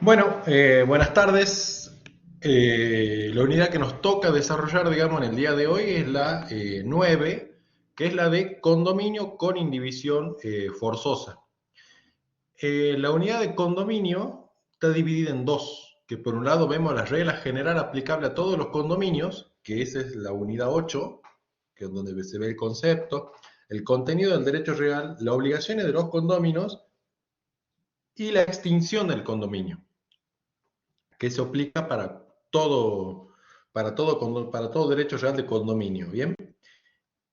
Bueno, buenas tardes. La unidad que nos toca desarrollar, digamos, en el día de hoy es la 9, que es la de condominio con indivisión forzosa. La unidad de condominio está dividida en dos, que por un lado vemos las reglas generales aplicables a todos los condominios, que esa es la unidad 8, que es donde se ve el concepto, el contenido del derecho real, las obligaciones de los condóminos y la extinción del condominio, que se aplica para todo derecho real de condominio, ¿bien?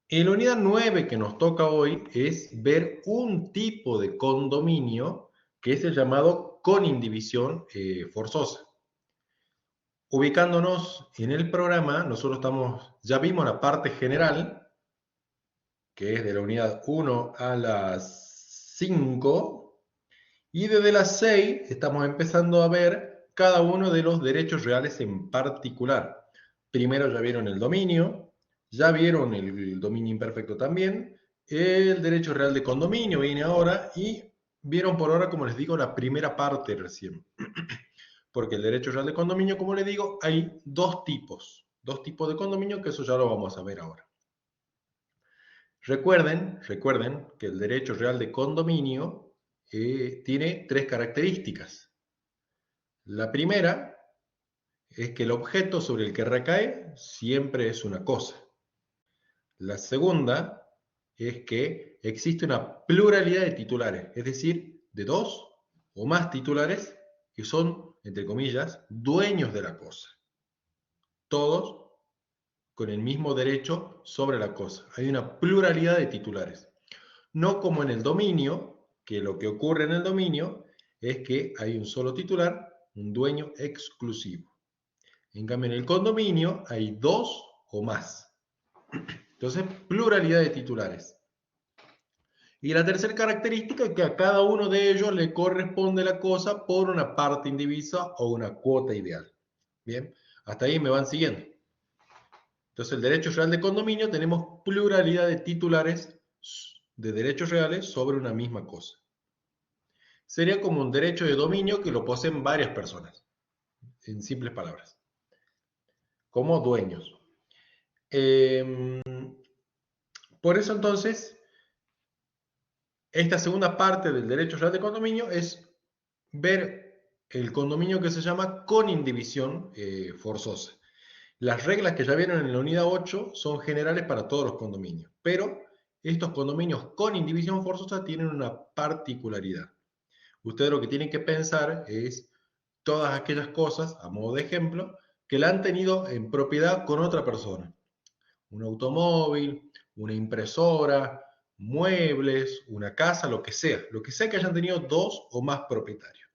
En la unidad 9 que nos toca hoy es ver un tipo de condominio que es el llamado con indivisión forzosa. Ubicándonos en el programa, nosotros ya vimos la parte general, que es de la unidad 1 a las 5, y desde las 6 estamos empezando a ver cada uno de los derechos reales en particular. Primero ya vieron el dominio, ya vieron el dominio imperfecto también, el derecho real de condominio viene ahora y vieron por ahora, como les digo, la primera parte recién. Porque el derecho real de condominio, como les digo, hay dos tipos de condominio, que eso ya lo vamos a ver ahora. Recuerden que el derecho real de condominio tiene tres características. La primera es que el objeto sobre el que recae siempre es una cosa. La segunda es que existe una pluralidad de titulares, es decir, de dos o más titulares que son, entre comillas, dueños de la cosa. Todos con el mismo derecho sobre la cosa. Hay una pluralidad de titulares. No como en el dominio, que lo que ocurre en el dominio es que hay un solo titular, un dueño exclusivo. En cambio, en el condominio hay dos o más. Entonces, pluralidad de titulares. Y la tercera característica es que a cada uno de ellos le corresponde la cosa por una parte indivisa o una cuota ideal. Bien, hasta ahí me van siguiendo. Entonces, el derecho real de condominio tenemos pluralidad de titulares de derechos reales sobre una misma cosa. Sería como un derecho de dominio que lo poseen varias personas, en simples palabras, como dueños. Por eso entonces, esta segunda parte del derecho real de condominio es ver el condominio que se llama con indivisión forzosa. Las reglas que ya vieron en la unidad 8 son generales para todos los condominios, pero estos condominios con indivisión forzosa tienen una particularidad. Ustedes lo que tienen que pensar es todas aquellas cosas, a modo de ejemplo, que la han tenido en propiedad con otra persona. Un automóvil, una impresora, muebles, una casa, lo que sea que hayan tenido dos o más propietarios.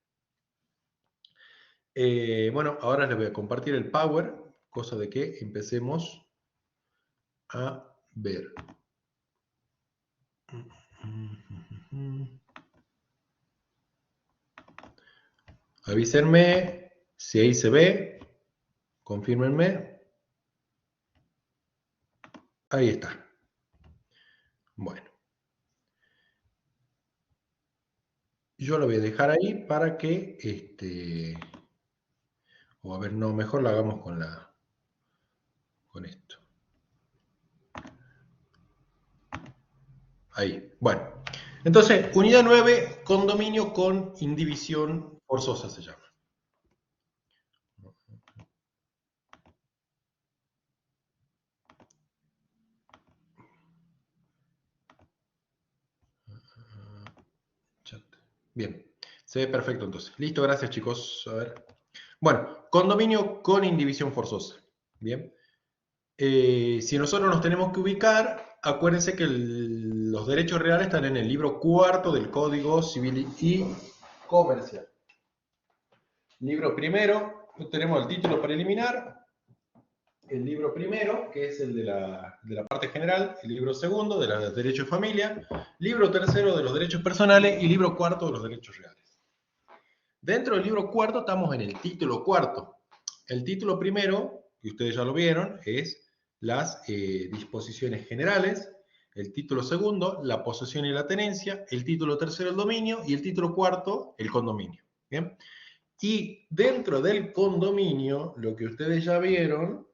Bueno, ahora les voy a compartir el Power, cosa de que empecemos a ver. Avísenme si ahí se ve, confírmenme. Ahí está. Bueno, yo lo voy a dejar ahí para que, o a ver, no, mejor lo hagamos con esto. Ahí, bueno. Entonces, unidad 9, condominio con indivisión forzosa se llama. Bien, se ve perfecto entonces. Listo, gracias chicos. A ver. Bueno, condominio con indivisión forzosa. Bien. Si nosotros nos tenemos que ubicar, acuérdense que los derechos reales están en el libro cuarto del Código Civil y Comercial. Libro primero, tenemos el título preliminar, el libro primero, que es el de la parte general, el libro segundo de los derechos de familia, libro tercero de los derechos personales y libro cuarto de los derechos reales. Dentro del libro cuarto estamos en el título cuarto. El título primero, que ustedes ya lo vieron, es las disposiciones generales. El título segundo, la posesión y la tenencia. El título tercero, el dominio. Y el título cuarto, el condominio. ¿Bien? Y dentro del condominio, lo que ustedes ya vieron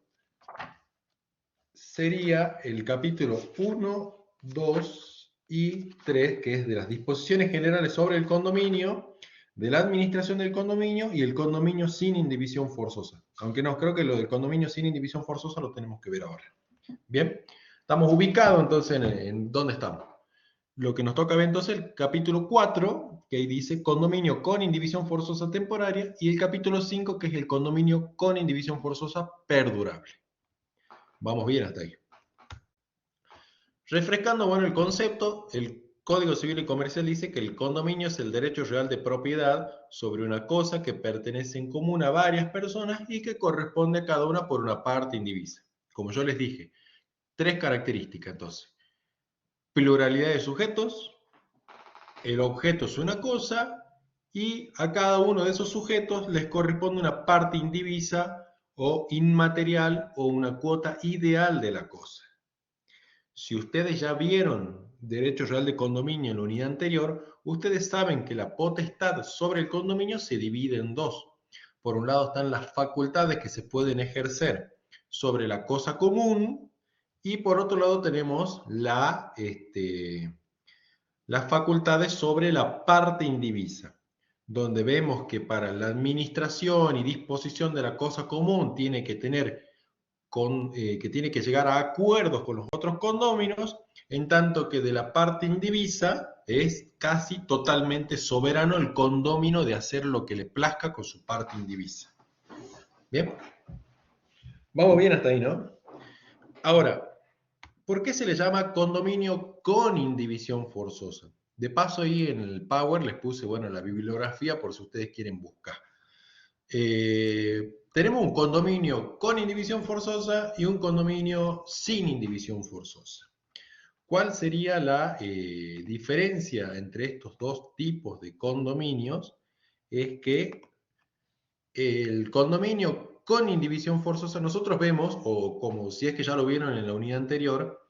sería el capítulo 1, 2 y 3, que es de las disposiciones generales sobre el condominio, de la administración del condominio y el condominio sin indivisión forzosa. Aunque no, creo que lo del condominio sin indivisión forzosa lo tenemos que ver ahora. Bien, estamos ubicados entonces en dónde estamos. Lo que nos toca ver entonces el capítulo 4, que ahí dice condominio con indivisión forzosa temporaria, y el capítulo 5, que es el condominio con indivisión forzosa perdurable. Vamos bien hasta ahí. Refrescando, bueno, el concepto, el Código Civil y Comercial dice que el condominio es el derecho real de propiedad sobre una cosa que pertenece en común a varias personas y que corresponde a cada una por una parte indivisa. Como yo les dije, tres características entonces. Pluralidad de sujetos, el objeto es una cosa y a cada uno de esos sujetos les corresponde una parte indivisa o inmaterial o una cuota ideal de la cosa. Si ustedes ya vieron derecho real de condominio en la unidad anterior, ustedes saben que la potestad sobre el condominio se divide en dos. Por un lado están las facultades que se pueden ejercer sobre la cosa común y por otro lado tenemos las facultades sobre la parte indivisa, donde vemos que para la administración y disposición de la cosa común tiene que tiene que llegar a acuerdos con los otros condóminos, en tanto que de la parte indivisa es casi totalmente soberano el condómino de hacer lo que le plazca con su parte indivisa. Bien, vamos bien hasta ahí, ¿no? Ahora, ¿por qué se le llama condominio con indivisión forzosa? De paso ahí en el Power les puse, bueno, la bibliografía por si ustedes quieren buscar. Tenemos un condominio con indivisión forzosa y un condominio sin indivisión forzosa. ¿Cuál sería la diferencia entre estos dos tipos de condominios? Es que el condominio con indivisión forzosa nosotros vemos, o como si es que ya lo vieron en la unidad anterior,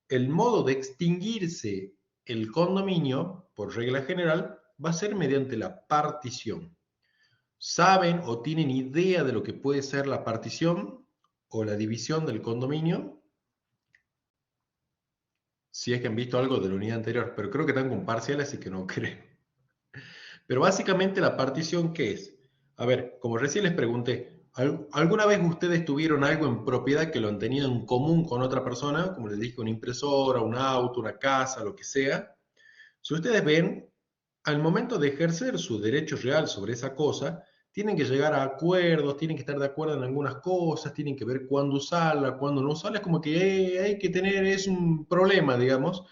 el modo de extinguirse el condominio, por regla general, va a ser mediante la partición. ¿Saben o tienen idea de lo que puede ser la partición o la división del condominio? Si es que han visto algo de la unidad anterior, pero creo que están con parciales, así que no creo. Pero básicamente la partición, ¿qué es? A ver, como recién les pregunté, ¿alguna vez ustedes tuvieron algo en propiedad que lo han tenido en común con otra persona? Como les dije, una impresora, un auto, una casa, lo que sea. Si ustedes ven, al momento de ejercer su derecho real sobre esa cosa, tienen que llegar a acuerdos, tienen que estar de acuerdo en algunas cosas, tienen que ver cuándo usarla, cuándo no usarla. Es como que hay que tener, es un problema, digamos,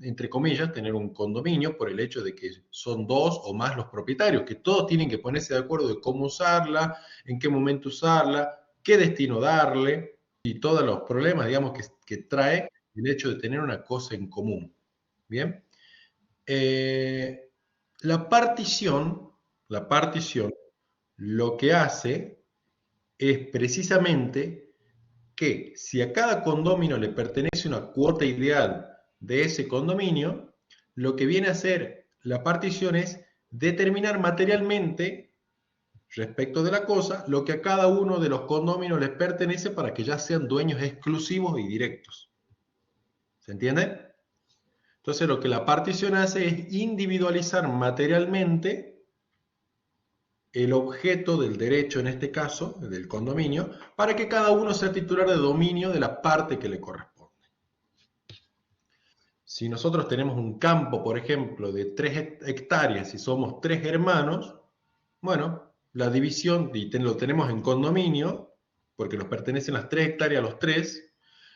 entre comillas, tener un condominio por el hecho de que son dos o más los propietarios, que todos tienen que ponerse de acuerdo de cómo usarla, en qué momento usarla, qué destino darle y todos los problemas, digamos, que trae el hecho de tener una cosa en común. Bien. Eh, la partición lo que hace es precisamente que si a cada condominio le pertenece una cuota ideal de ese condominio, lo que viene a hacer la partición es determinar materialmente respecto de la cosa lo que a cada uno de los condominios les pertenece para que ya sean dueños exclusivos y directos. ¿Se entiende? Entonces lo que la partición hace es individualizar materialmente el objeto del derecho, en este caso, del condominio, para que cada uno sea titular de dominio de la parte que le corresponde. Si nosotros tenemos un campo, por ejemplo, de 3 hectáreas y somos 3 hermanos, bueno, la división, y lo tenemos en condominio, porque nos pertenecen las 3 hectáreas a los 3,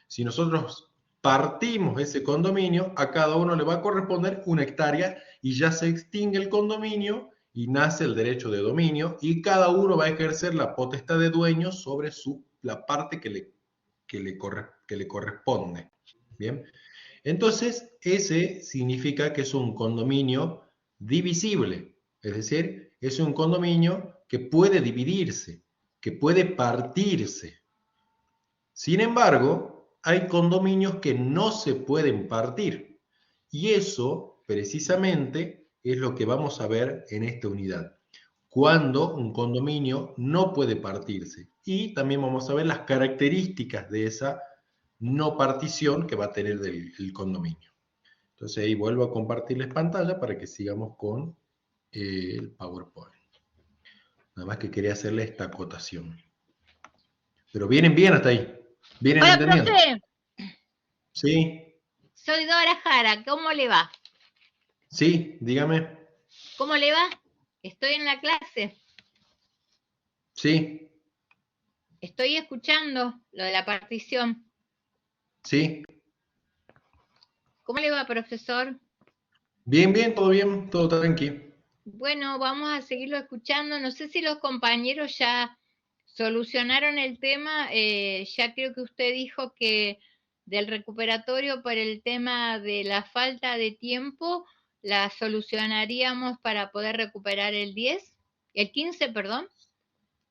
si nosotros partimos ese condominio, a cada uno le va a corresponder 1 hectárea y ya se extingue el condominio y nace el derecho de dominio y cada uno va a ejercer la potestad de dueño sobre la parte que le corresponde. Bien. Entonces, ese significa que es un condominio divisible, es decir, es un condominio que puede dividirse, que puede partirse. Sin embargo, hay condominios que no se pueden partir. Y eso, precisamente, es lo que vamos a ver en esta unidad. cuando un condominio no puede partirse. Y también vamos a ver las características de esa no partición que va a tener el condominio. Entonces ahí vuelvo a compartirles pantalla para que sigamos con el PowerPoint. Nada más que quería hacerle esta acotación. Pero vienen bien hasta ahí. Vienen Hola, entendiendo. profe. Sí, Soy Dora Jara. ¿Cómo le va? sí, dígame. ¿Cómo le va? Estoy en la clase. Sí, Estoy escuchando lo de la partición. sí. ¿Cómo le va, profesor? Bien, todo tranqui. Bueno, vamos a seguirlo escuchando. No sé si los compañeros ya solucionaron el tema. Ya creo que usted dijo que del recuperatorio por el tema de la falta de tiempo la solucionaríamos para poder recuperar el 15, perdón.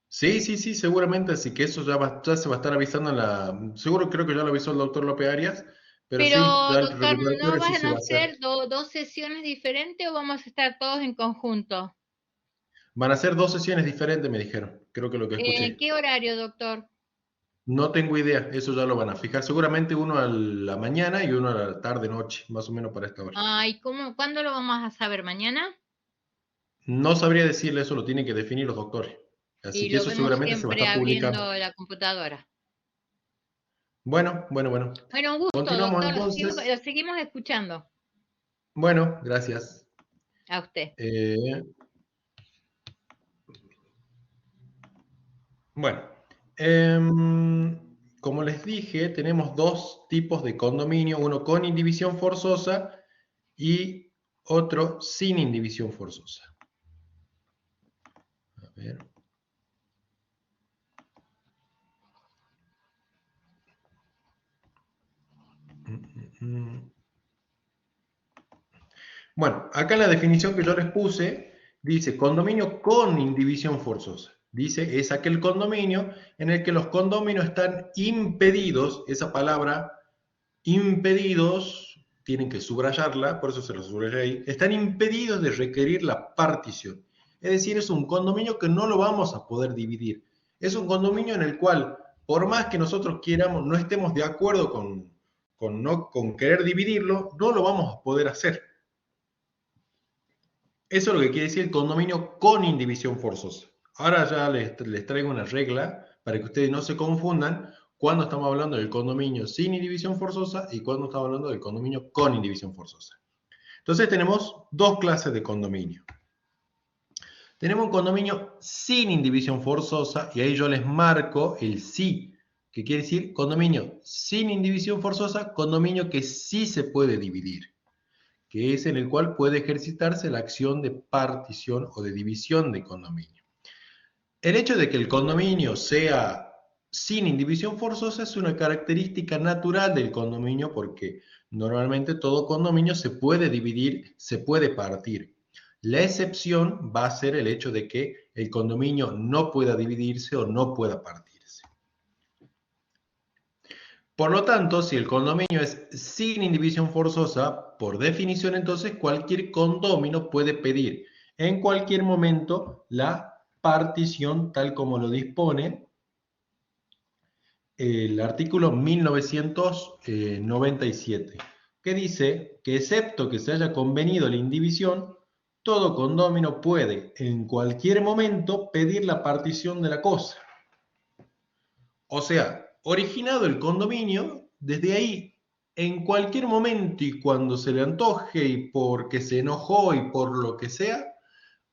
Sí, seguramente, así que eso ya se va a estar avisando en la... Seguro creo que ya lo avisó el doctor López Arias, pero sí, Pero, ya el doctor, ¿no recuperatorio sí van se a va a hacer. hacer dos sesiones diferentes o vamos a estar todos en conjunto? Van a ser 2 sesiones diferentes, me dijeron. Creo que lo que escuché. ¿Qué horario, doctor? No tengo idea, eso ya lo van a fijar. Seguramente uno a la mañana y uno a la tarde-noche, más o menos para esta hora. Ay, ¿cuándo lo vamos a saber? ¿Mañana? No sabría decirle eso, lo tienen que definir los doctores. Así Y que lo eso vemos seguramente se va a siempre estar publicando. abriendo la computadora. Bueno. Bueno, un gusto, Continuamos doctor. entonces. Lo seguimos escuchando Bueno, gracias. a usted. Eh, bueno, como les dije, tenemos dos tipos de condominio, uno con indivisión forzosa y otro sin indivisión forzosa. A ver. Bueno, acá en la definición que yo les puse, dice condominio con indivisión forzosa. Dice, es aquel condominio en el que los condominios están impedidos, esa palabra impedidos, tienen que subrayarla, por eso se lo subrayé ahí, están impedidos de requerir la partición. Es decir, es un condominio que no lo vamos a poder dividir. Es un condominio en el cual, por más que nosotros quieramos, no estemos de acuerdo con querer dividirlo, no lo vamos a poder hacer. Eso es lo que quiere decir el condominio con indivisión forzosa. Ahora ya les traigo una regla para que ustedes no se confundan cuando estamos hablando del condominio sin indivisión forzosa y cuando estamos hablando del condominio con indivisión forzosa. Entonces tenemos dos clases de condominio. Tenemos un condominio sin indivisión forzosa y ahí yo les marco el sí, que quiere decir condominio sin indivisión forzosa, condominio que sí se puede dividir, que es en el cual puede ejercitarse la acción de partición o de división de condominio. El hecho de que el condominio sea sin indivisión forzosa es una característica natural del condominio porque normalmente todo condominio se puede dividir, se puede partir. La excepción va a ser el hecho de que el condominio no pueda dividirse o no pueda partirse. Por lo tanto, si el condominio es sin indivisión forzosa, por definición entonces cualquier condomino puede pedir en cualquier momento la partición tal como lo dispone el artículo 1997, que dice que excepto que se haya convenido la indivisión, todo condomino puede en cualquier momento pedir la partición de la cosa. O sea, originado el condominio, desde ahí, en cualquier momento y cuando se le antoje y porque se enojó y por lo que sea,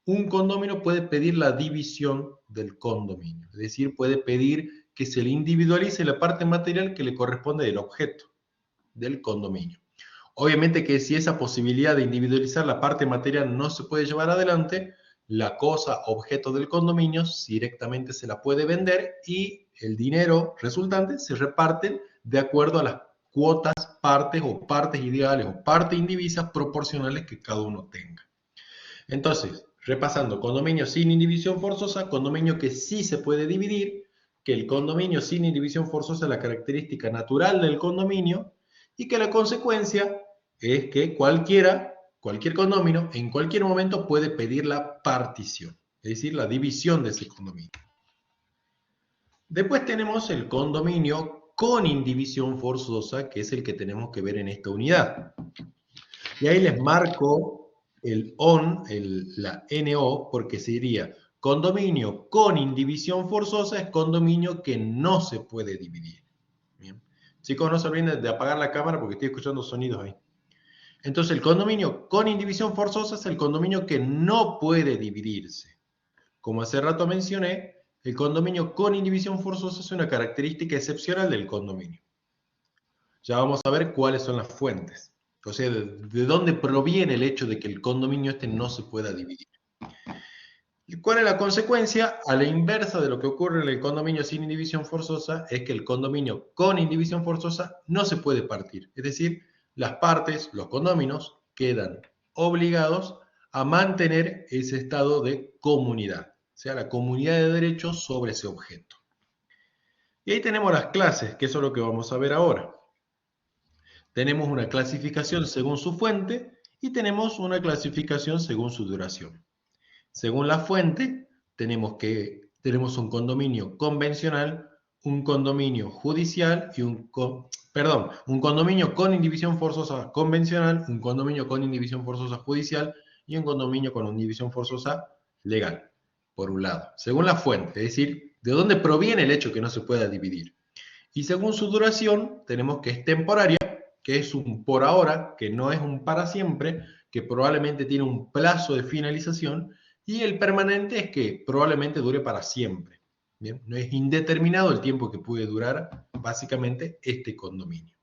un condominio puede pedir la división del condominio. Es decir, puede pedir que se le individualice la parte material que le corresponde del objeto del condominio. Obviamente que si esa posibilidad de individualizar la parte material no se puede llevar adelante, la cosa objeto del condominio directamente se la puede vender y el dinero resultante se reparte de acuerdo a las cuotas, partes o partes ideales o partes indivisas proporcionales que cada uno tenga. Entonces, repasando, condominio sin indivisión forzosa, condominio que sí se puede dividir, que el condominio sin indivisión forzosa es la característica natural del condominio y que la consecuencia es que cualquier condominio en cualquier momento puede pedir la partición. es decir, la división de ese condominio. Después tenemos el condominio con indivisión forzosa, que es el que tenemos que ver en esta unidad. Y ahí les marco el ON, la NO, porque sería condominio con indivisión forzosa, es condominio que no se puede dividir. Bien. Chicos, no se olviden de apagar la cámara porque estoy escuchando sonidos ahí. Entonces, el condominio con indivisión forzosa es el condominio que no puede dividirse. Como hace rato mencioné, el condominio con indivisión forzosa es una característica excepcional del condominio. Ya vamos a ver cuáles son las fuentes. O sea, de dónde proviene el hecho de que el condominio este no se pueda dividir. ¿Y cuál es la consecuencia? A la inversa de lo que ocurre en el condominio sin indivisión forzosa, es que el condominio con indivisión forzosa no se puede partir. Es decir, las partes, los condóminos, quedan obligados a mantener ese estado de comunidad, o sea, la comunidad de derechos sobre ese objeto. Y ahí tenemos las clases, que eso es lo que vamos a ver ahora. Tenemos una clasificación según su fuente y tenemos una clasificación según su duración. Según la fuente, tenemos un condominio convencional, un condominio judicial y un condominio con indivisión forzosa convencional, un condominio con indivisión forzosa judicial y un condominio con indivisión forzosa legal, por un lado. Según la fuente, es decir, de dónde proviene el hecho que no se pueda dividir. Y según su duración, tenemos que es temporaria, que es un por ahora, que no es un para siempre, que probablemente tiene un plazo de finalización, y el permanente es que probablemente dure para siempre. ¿Bien? No es indeterminado el tiempo que puede durar básicamente este condominio.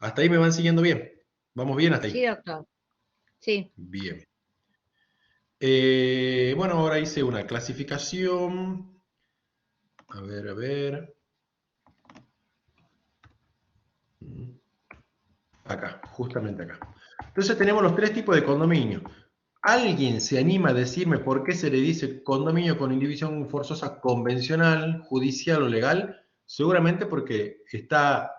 ¿Hasta ahí me van siguiendo bien? ¿Vamos bien hasta ahí? Sí, doctor. Sí. Bien. Bueno, ahora hice una clasificación. A ver. Acá, justamente acá. Entonces tenemos los tres tipos de condominio. ¿Alguien se anima a decirme por qué se le dice condominio con indivisión forzosa convencional, judicial o legal? Seguramente porque está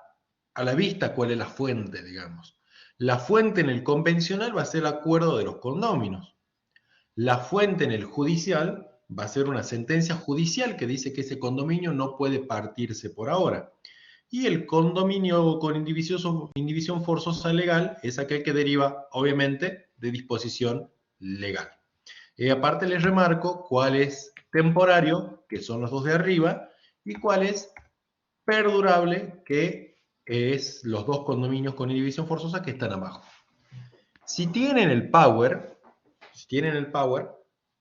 a la vista cuál es la fuente, digamos. La fuente en el convencional va a ser el acuerdo de los condóminos. La fuente en el judicial va a ser una sentencia judicial que dice que ese condominio no puede partirse por ahora. Y el condominio con indivisión forzosa legal es aquel que deriva, obviamente, de disposición legal. Aparte les remarco cuál es temporario, que son los dos de arriba, y cuál es perdurable, que es los dos condominios con indivisión forzosa que están abajo. Si tienen el power,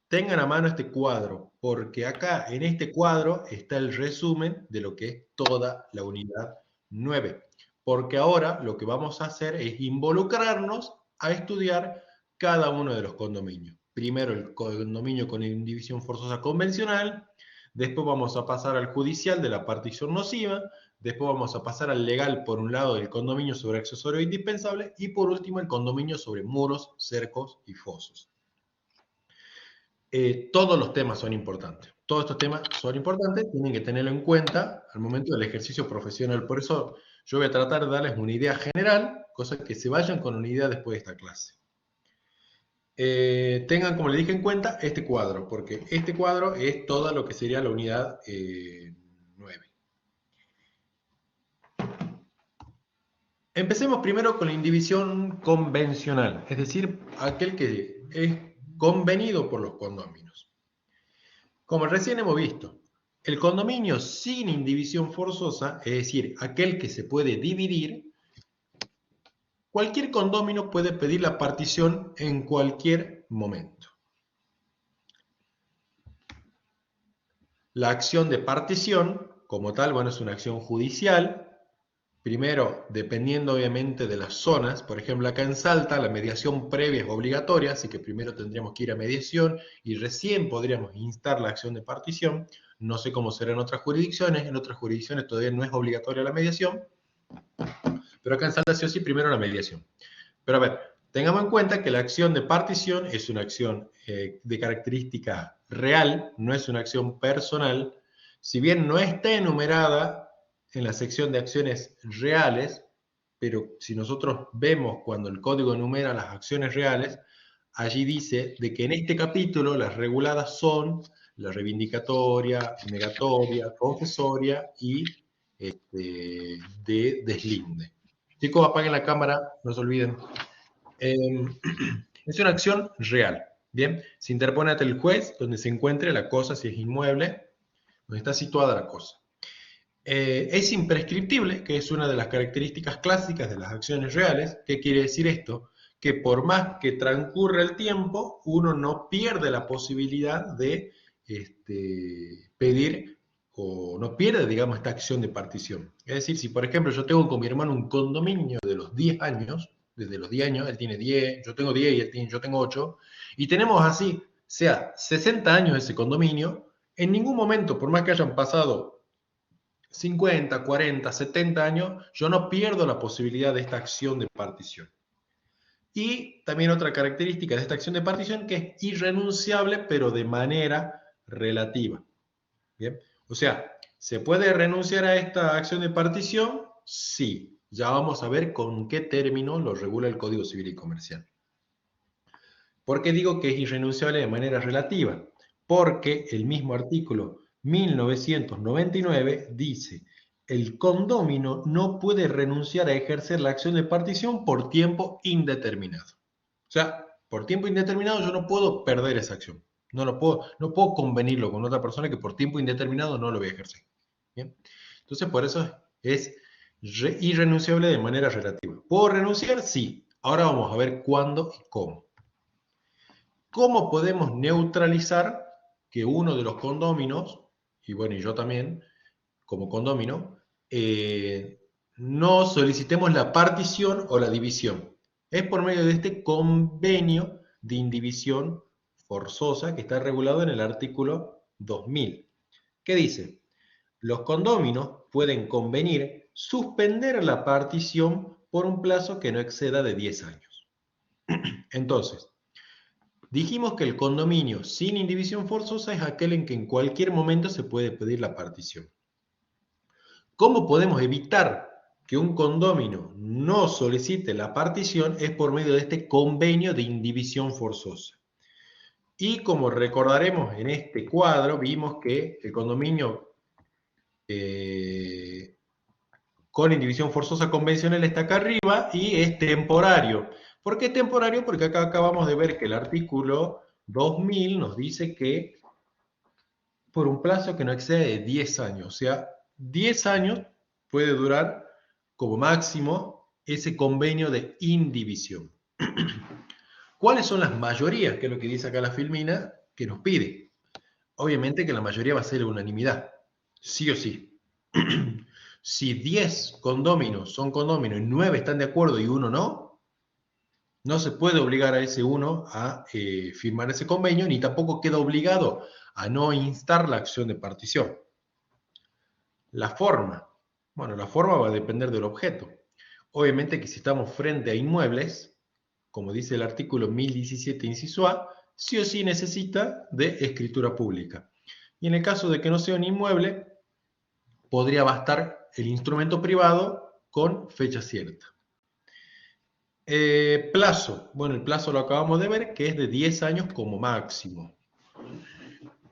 tengan a mano este cuadro, porque acá en este cuadro está el resumen de lo que es toda la unidad 9. Porque ahora lo que vamos a hacer es involucrarnos a estudiar cada uno de los condominios. Primero el condominio con indivisión forzosa convencional, después vamos a pasar al judicial de la partición nociva, después vamos a pasar al legal por un lado del condominio sobre accesorio indispensable y por último el condominio sobre muros, cercos y fosos. Todos los temas son importantes. Todos estos temas son importantes, tienen que tenerlo en cuenta al momento del ejercicio profesional. Por eso yo voy a tratar de darles una idea general, cosas que se vayan con una idea después de esta clase. Tengan, como les dije, en cuenta este cuadro, porque este cuadro es todo lo que sería la unidad 9. Empecemos primero con la indivisión convencional, es decir, aquel que es convenido por los condóminos. Como recién hemos visto, el condominio sin indivisión forzosa, es decir, aquel que se puede dividir, cualquier condómino puede pedir la partición en cualquier momento. La acción de partición, como tal, bueno, es una acción judicial. Primero, dependiendo obviamente de las zonas, por ejemplo, acá en Salta la mediación previa es obligatoria, así que primero tendríamos que ir a mediación y recién podríamos instar la acción de partición. No sé cómo será en otras jurisdicciones todavía no es obligatoria la mediación, pero acá en Salta sí o sí primero la mediación. Pero a ver, tengamos en cuenta que la acción de partición es una acción de característica real, no es una acción personal. Si bien no está enumerada en la sección de acciones reales, pero si nosotros vemos cuando el código enumera las acciones reales, allí dice de que en este capítulo las reguladas son la reivindicatoria, negatoria, confesoria y de deslinde. Chicos, apaguen la cámara, no se olviden. Es una acción real. Bien, se interpone ante el juez donde se encuentre la cosa, si es inmueble, donde está situada la cosa. Es imprescriptible, que es una de las características clásicas de las acciones reales. ¿Qué quiere decir esto? Que por más que transcurra el tiempo, uno no pierde la posibilidad de pedir o no pierde, digamos, esta acción de partición. Es decir, si por ejemplo yo tengo con mi hermano un condominio de los 10 años, desde los 10 años, él tiene 10, yo tengo 10 y yo tengo 8, y tenemos así, sea 60 años ese condominio, en ningún momento, por más que hayan pasado 50, 40, 70 años, yo no pierdo la posibilidad de esta acción de partición. Y también otra característica de esta acción de partición que es irrenunciable, pero de manera relativa. ¿Bien? O sea, ¿se puede renunciar a esta acción de partición? Sí. Ya vamos a ver con qué término lo regula el Código Civil y Comercial. ¿Por qué digo que es irrenunciable de manera relativa? Porque el mismo artículo 1999 dice: el condómino no puede renunciar a ejercer la acción de partición por tiempo indeterminado. O sea, por tiempo indeterminado yo no puedo perder esa acción. No puedo convenirlo con otra persona que por tiempo indeterminado no lo voy a ejercer. ¿Bien? Entonces, por eso es irrenunciable de manera relativa. ¿Puedo renunciar? Sí. Ahora vamos a ver cuándo y cómo. ¿Cómo podemos neutralizar que uno de los condóminos, y bueno, y yo también, como condómino, no solicitemos la partición o la división? Es por medio de este convenio de indivisión forzosa que está regulado en el artículo 2000. ¿Qué dice? Los condóminos pueden convenir suspender la partición por un plazo que no exceda de 10 años. Entonces, dijimos que el condominio sin indivisión forzosa es aquel en que en cualquier momento se puede pedir la partición. ¿Cómo podemos evitar que un condominio no solicite la partición? Es por medio de este convenio de indivisión forzosa. Y como recordaremos en este cuadro, vimos que el condominio con indivisión forzosa convencional está acá arriba y es temporario. ¿Por qué temporario? Porque acá acabamos de ver que el artículo 2000 nos dice que por un plazo que no excede de 10 años. O sea, 10 años puede durar como máximo ese convenio de indivisión. ¿Cuáles son las mayorías? Que es lo que dice acá la filmina, que nos pide. Obviamente que la mayoría va a ser unanimidad, sí o sí. Si 10 condóminos son condóminos y 9 están de acuerdo y uno no, no se puede obligar a ese uno a firmar ese convenio, ni tampoco queda obligado a no instar la acción de partición. La forma. Bueno, la forma va a depender del objeto. Obviamente que si estamos frente a inmuebles, como dice el artículo 1017 inciso A, sí o sí necesita de escritura pública. Y en el caso de que no sea un inmueble, podría bastar el instrumento privado con fecha cierta. Plazo. Bueno, el plazo lo acabamos de ver, que es de 10 años como máximo.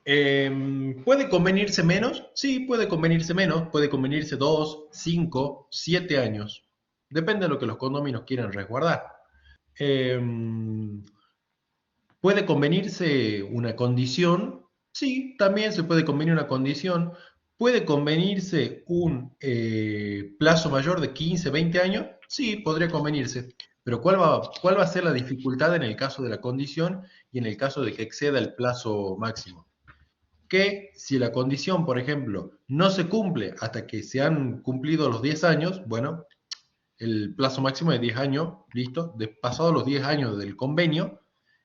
¿Puede convenirse menos? Sí, puede convenirse menos. Puede convenirse 2, 5, 7 años. Depende de lo que los condóminos quieran resguardar. ¿Puede convenirse una condición? Sí, también se puede convenir una condición. ¿Puede convenirse un plazo mayor de 15, 20 años? Sí, podría convenirse. Pero ¿cuál va a ser la dificultad en el caso de la condición y en el caso de que exceda el plazo máximo? Que si la condición, por ejemplo, no se cumple hasta que se han cumplido los 10 años, bueno, el plazo máximo de 10 años, listo, pasados los 10 años del convenio,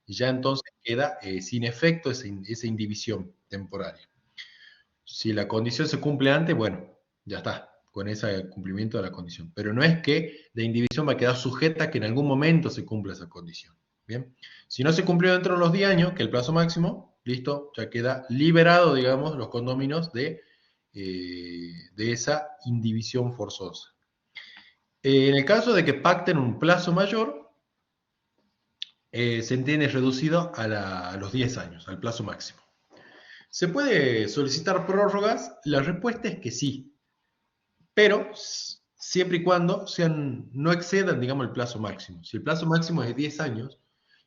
ya entonces queda sin efecto esa indivisión temporaria. Si la condición se cumple antes, bueno, ya está, con ese cumplimiento de la condición. Pero no es que la indivisión va a quedar sujeta a que en algún momento se cumpla esa condición. Bien, si no se cumplió dentro de los 10 años, que es el plazo máximo, listo, ya queda liberado, digamos, los condóminos de esa indivisión forzosa. En el caso de que pacten un plazo mayor, se entiende reducido a los 10 años, al plazo máximo. ¿Se puede solicitar prórrogas? La respuesta es que sí, pero siempre y cuando no excedan, digamos, el plazo máximo. Si el plazo máximo es de 10 años,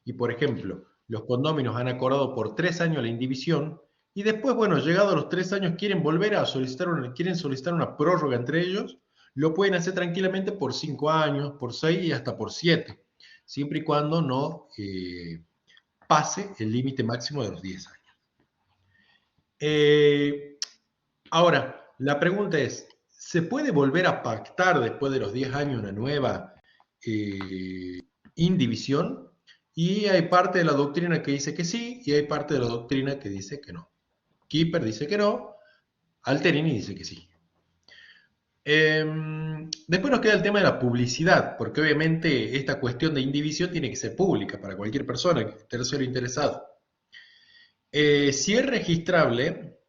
y por ejemplo, los condóminos han acordado por 3 años la indivisión, y después, bueno, llegado a los 3 años quieren volver a quieren solicitar una prórroga entre ellos, lo pueden hacer tranquilamente por 5 años, por 6 y hasta por 7, siempre y cuando no pase el límite máximo de los 10 años. Ahora, la pregunta es, ¿se puede volver a pactar después de los 10 años una nueva indivisión? Y hay parte de la doctrina que dice que sí, y hay parte de la doctrina que dice que no. Kipper dice que no, Alterini dice que sí. Después nos queda el tema de la publicidad, porque obviamente esta cuestión de indivisión tiene que ser pública para cualquier persona, tercero interesado. Si es registrable,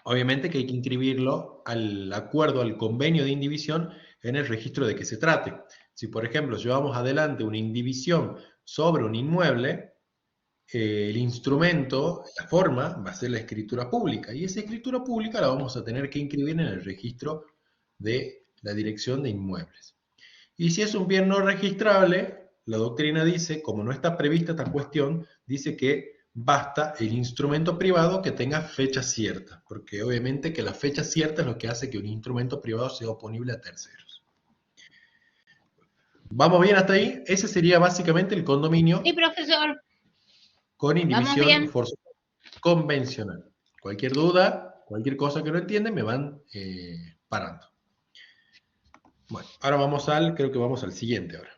obviamente que hay que inscribirlo al acuerdo, al convenio de indivisión en el registro de que se trate. Si, por ejemplo, llevamos adelante una indivisión sobre un inmueble, el instrumento, la forma, va a ser la escritura pública. Y esa escritura pública la vamos a tener que inscribir en el registro de la dirección de inmuebles. Y si es un bien no registrable, la doctrina dice, como no está prevista esta cuestión, dice que basta el instrumento privado que tenga fecha cierta, porque obviamente que la fecha cierta es lo que hace que un instrumento privado sea oponible a terceros. ¿Vamos bien hasta ahí? Ese sería básicamente el condominio. Sí, profesor. Con indivisión forzosa convencional. Cualquier duda, cualquier cosa que no entienden, me van parando. Bueno, ahora creo que vamos al siguiente ahora,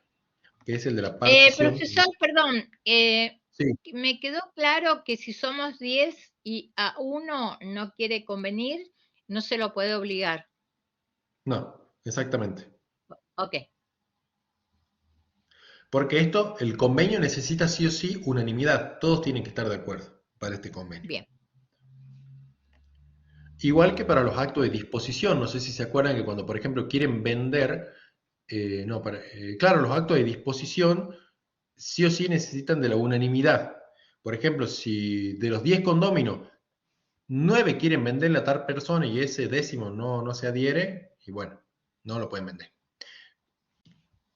que es el de la partición. Profesor, perdón, sí. me quedó claro que si somos 10 y a uno no quiere convenir, no se lo puede obligar. No, exactamente. Ok. Porque el convenio necesita sí o sí unanimidad. Todos tienen que estar de acuerdo para este convenio. Bien. Igual que para los actos de disposición. No sé si se acuerdan que cuando, por ejemplo, quieren vender, claro, los actos de disposición sí o sí necesitan de la unanimidad. Por ejemplo, si de los 10 condóminos, 9 quieren venderle a tal persona y ese 10º no se adhiere, y bueno, no lo pueden vender.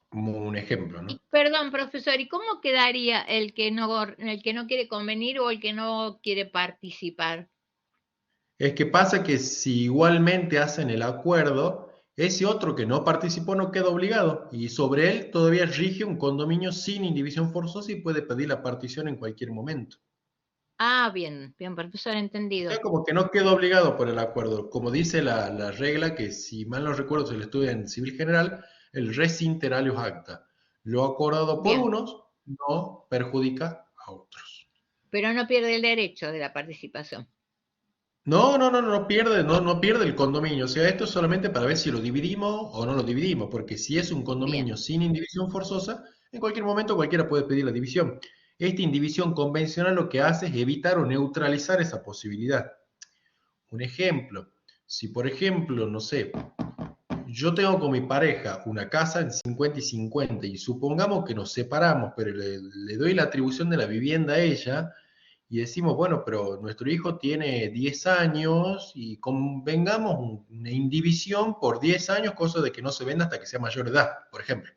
Como un ejemplo, ¿no? Perdón, profesor, ¿y cómo quedaría el que no quiere convenir o el que no quiere participar? Es que pasa que si igualmente hacen el acuerdo, ese otro que no participó no queda obligado y sobre él todavía rige un condominio sin indivisión forzosa y puede pedir la partición en cualquier momento. Ah, bien, profesor, entendido. O sea, como que no quedó obligado por el acuerdo. Como dice la regla, que si mal no recuerdo se lo estudia en civil general, el res inter alios acta. Lo acordado por unos no perjudica a otros. Pero no pierde el derecho de la participación. No pierde el condominio. O sea, esto es solamente para ver si lo dividimos o no lo dividimos, porque si es un condominio sin indivisión forzosa, en cualquier momento cualquiera puede pedir la división. Esta indivisión convencional lo que hace es evitar o neutralizar esa posibilidad. Un ejemplo, si por ejemplo, no sé, yo tengo con mi pareja una casa en 50 y 50 y supongamos que nos separamos, pero le doy la atribución de la vivienda a ella y decimos, bueno, pero nuestro hijo tiene 10 años y convengamos una indivisión por 10 años, cosa de que no se venda hasta que sea mayor de edad, por ejemplo.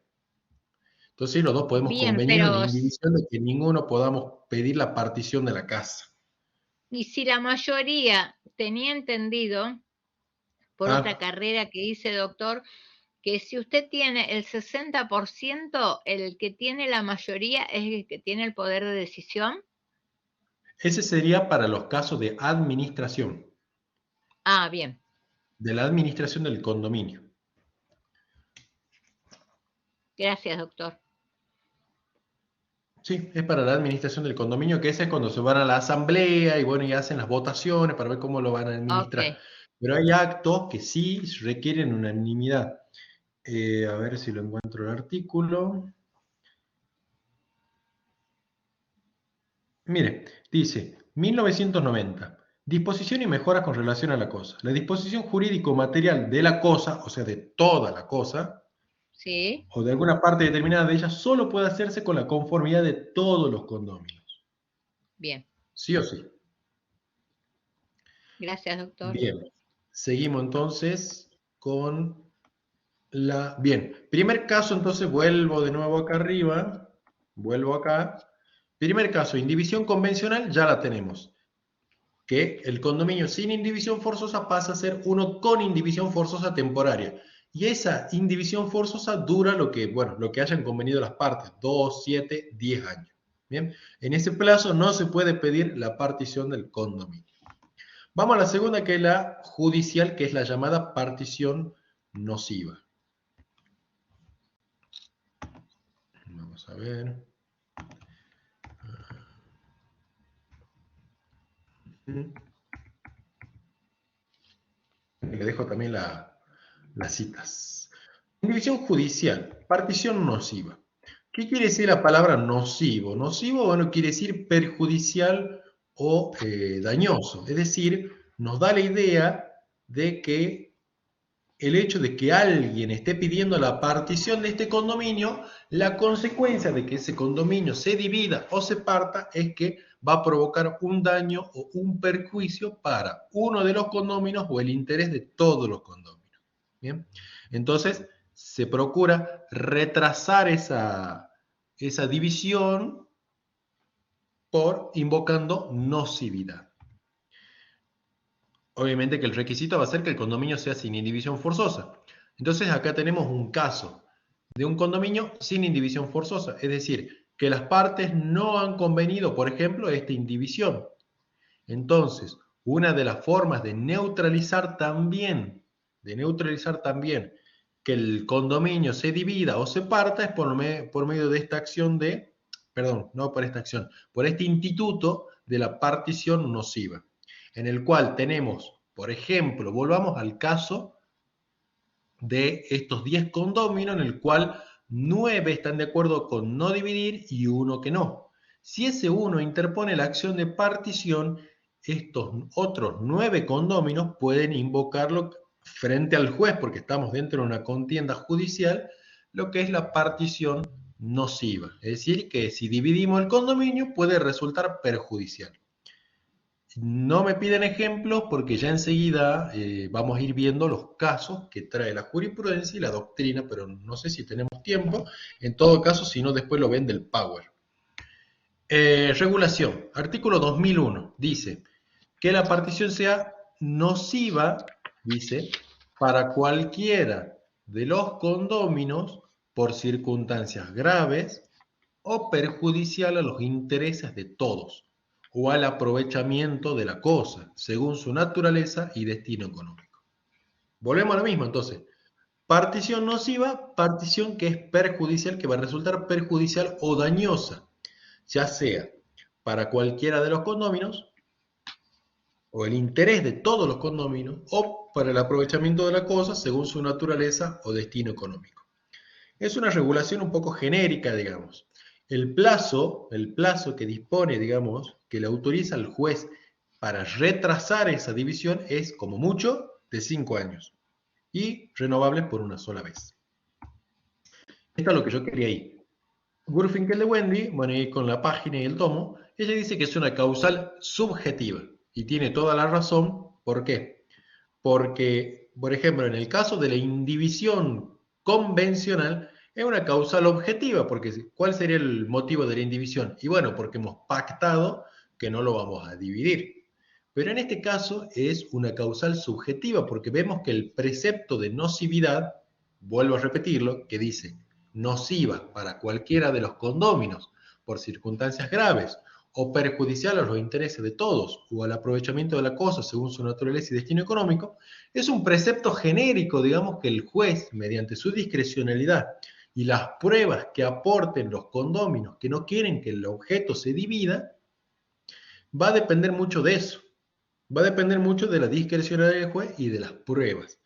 Entonces los dos podemos convenir en la indivisión de que ninguno podamos pedir la partición de la casa. Y si la mayoría tenía entendido, por otra carrera que hice, doctor, que si usted tiene el 60%, el que tiene la mayoría es el que tiene el poder de decisión. Ese sería para los casos de administración. Ah, bien. De la administración del condominio. Gracias, doctor. Sí, es para la administración del condominio, que ese es cuando se van a la asamblea y bueno, y hacen las votaciones para ver cómo lo van a administrar. Okay. Pero hay actos que sí requieren unanimidad. A ver si lo encuentro el artículo. Mire, dice 1990. Disposición y mejoras con relación a la cosa. La disposición jurídico-material de la cosa, o sea, de toda la cosa, Sí, o de alguna parte determinada de ella solo puede hacerse con la conformidad de todos los condóminos. bien. Sí o sí. Gracias, doctor. Bien. Seguimos entonces con la... Bien. Primer caso, entonces vuelvo de nuevo acá arriba. Vuelvo acá. Primer caso, indivisión convencional, ya la tenemos. Que el condominio sin indivisión forzosa pasa a ser uno con indivisión forzosa temporaria. Y esa indivisión forzosa dura lo que, bueno, lo que hayan convenido las partes, 2, 7, 10 años. Bien, en ese plazo no se puede pedir la partición del condominio. Vamos a la segunda, que es la judicial, que es la llamada partición nociva. Vamos a ver. Le dejo también las citas. Indivisión judicial, partición nociva. ¿Qué quiere decir la palabra nocivo? Nocivo, bueno, quiere decir perjudicial o dañoso. Es decir, nos da la idea de que el hecho de que alguien esté pidiendo la partición de este condominio, la consecuencia de que ese condominio se divida o se parta es que va a provocar un daño o un perjuicio para uno de los condóminos o el interés de todos los condóminos. ¿Bien? Entonces, se procura retrasar esa división por invocando nocividad. Obviamente que el requisito va a ser que el condominio sea sin indivisión forzosa. Entonces acá tenemos un caso de un condominio sin indivisión forzosa, es decir, que las partes no han convenido, por ejemplo, esta indivisión. Entonces, una de las formas de neutralizar también que el condominio se divida o se parta es por medio de esta acción de, perdón, no por esta acción, por este instituto de la partición nociva, en el cual tenemos, por ejemplo, volvamos al caso de estos 10 condóminos, en el cual 9 están de acuerdo con no dividir y uno que no. Si ese uno interpone la acción de partición, estos otros 9 condóminos pueden invocarlo frente al juez, porque estamos dentro de una contienda judicial, lo que es la partición nociva. Es decir, que si dividimos el condominio puede resultar perjudicial. No me piden ejemplos porque ya enseguida vamos a ir viendo los casos que trae la jurisprudencia y la doctrina, pero no sé si tenemos tiempo. En todo caso, si no, después lo ven del Power. Regulación. Artículo 2001 dice que la partición sea nociva, dice, para cualquiera de los condóminos por circunstancias graves o perjudicial a los intereses de todos o al aprovechamiento de la cosa, según su naturaleza y destino económico. Volvemos a lo mismo, entonces. Partición nociva, partición que es perjudicial, que va a resultar perjudicial o dañosa, ya sea para cualquiera de los condóminos, o el interés de todos los condóminos, o para el aprovechamiento de la cosa, según su naturaleza o destino económico. Es una regulación un poco genérica, digamos. El plazo que dispone, digamos, que le autoriza al juez para retrasar esa división es, como mucho, de 5 años y renovable por una sola vez. Esto es lo que yo quería ir. Gurfinkel de Wendy, bueno, y con la página y el tomo, ella dice que es una causal subjetiva y tiene toda la razón. ¿Por qué? Porque, por ejemplo, en el caso de la indivisión convencional, es una causal objetiva, porque ¿cuál sería el motivo de la indivisión? Y bueno, porque hemos pactado que no lo vamos a dividir. Pero en este caso es una causal subjetiva, porque vemos que el precepto de nocividad, vuelvo a repetirlo, que dice nociva para cualquiera de los condóminos por circunstancias graves o perjudicial a los intereses de todos o al aprovechamiento de la cosa según su naturaleza y destino económico, es un precepto genérico, digamos, que el juez, mediante su discrecionalidad y las pruebas que aporten los condóminos que no quieren que el objeto se divida, va a depender mucho de eso. Va a depender mucho de la discrecionalidad del juez y de las pruebas.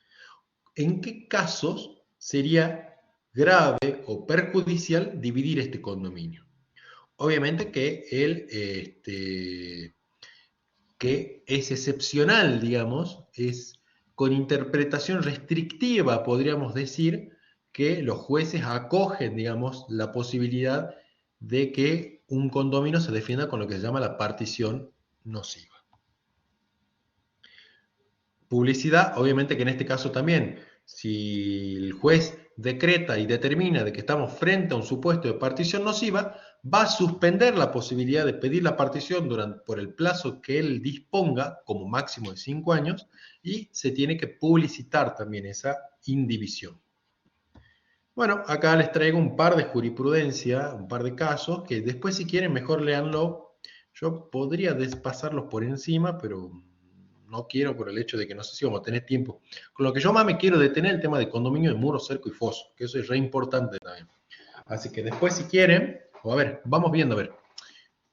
¿En qué casos sería grave o perjudicial dividir este condominio? Obviamente que es excepcional, digamos, es con interpretación restrictiva, podríamos decir, que los jueces acogen, digamos, la posibilidad de que un condominio se defienda con lo que se llama la partición nociva. Publicidad, obviamente que en este caso también, si el juez decreta y determina de que estamos frente a un supuesto de partición nociva, va a suspender la posibilidad de pedir la partición por el plazo que él disponga, como máximo de 5 años, y se tiene que publicitar también esa indivisión. Bueno, acá les traigo un par de jurisprudencia, un par de casos, que después si quieren mejor léanlo. Yo podría despasarlos por encima, pero no quiero por el hecho de que no sé si vamos a tener tiempo. Con lo que yo más me quiero detener el tema de condominio de muro, cerco y foso, que eso es re importante también. Así que después si quieren, o a ver, vamos viendo, a ver.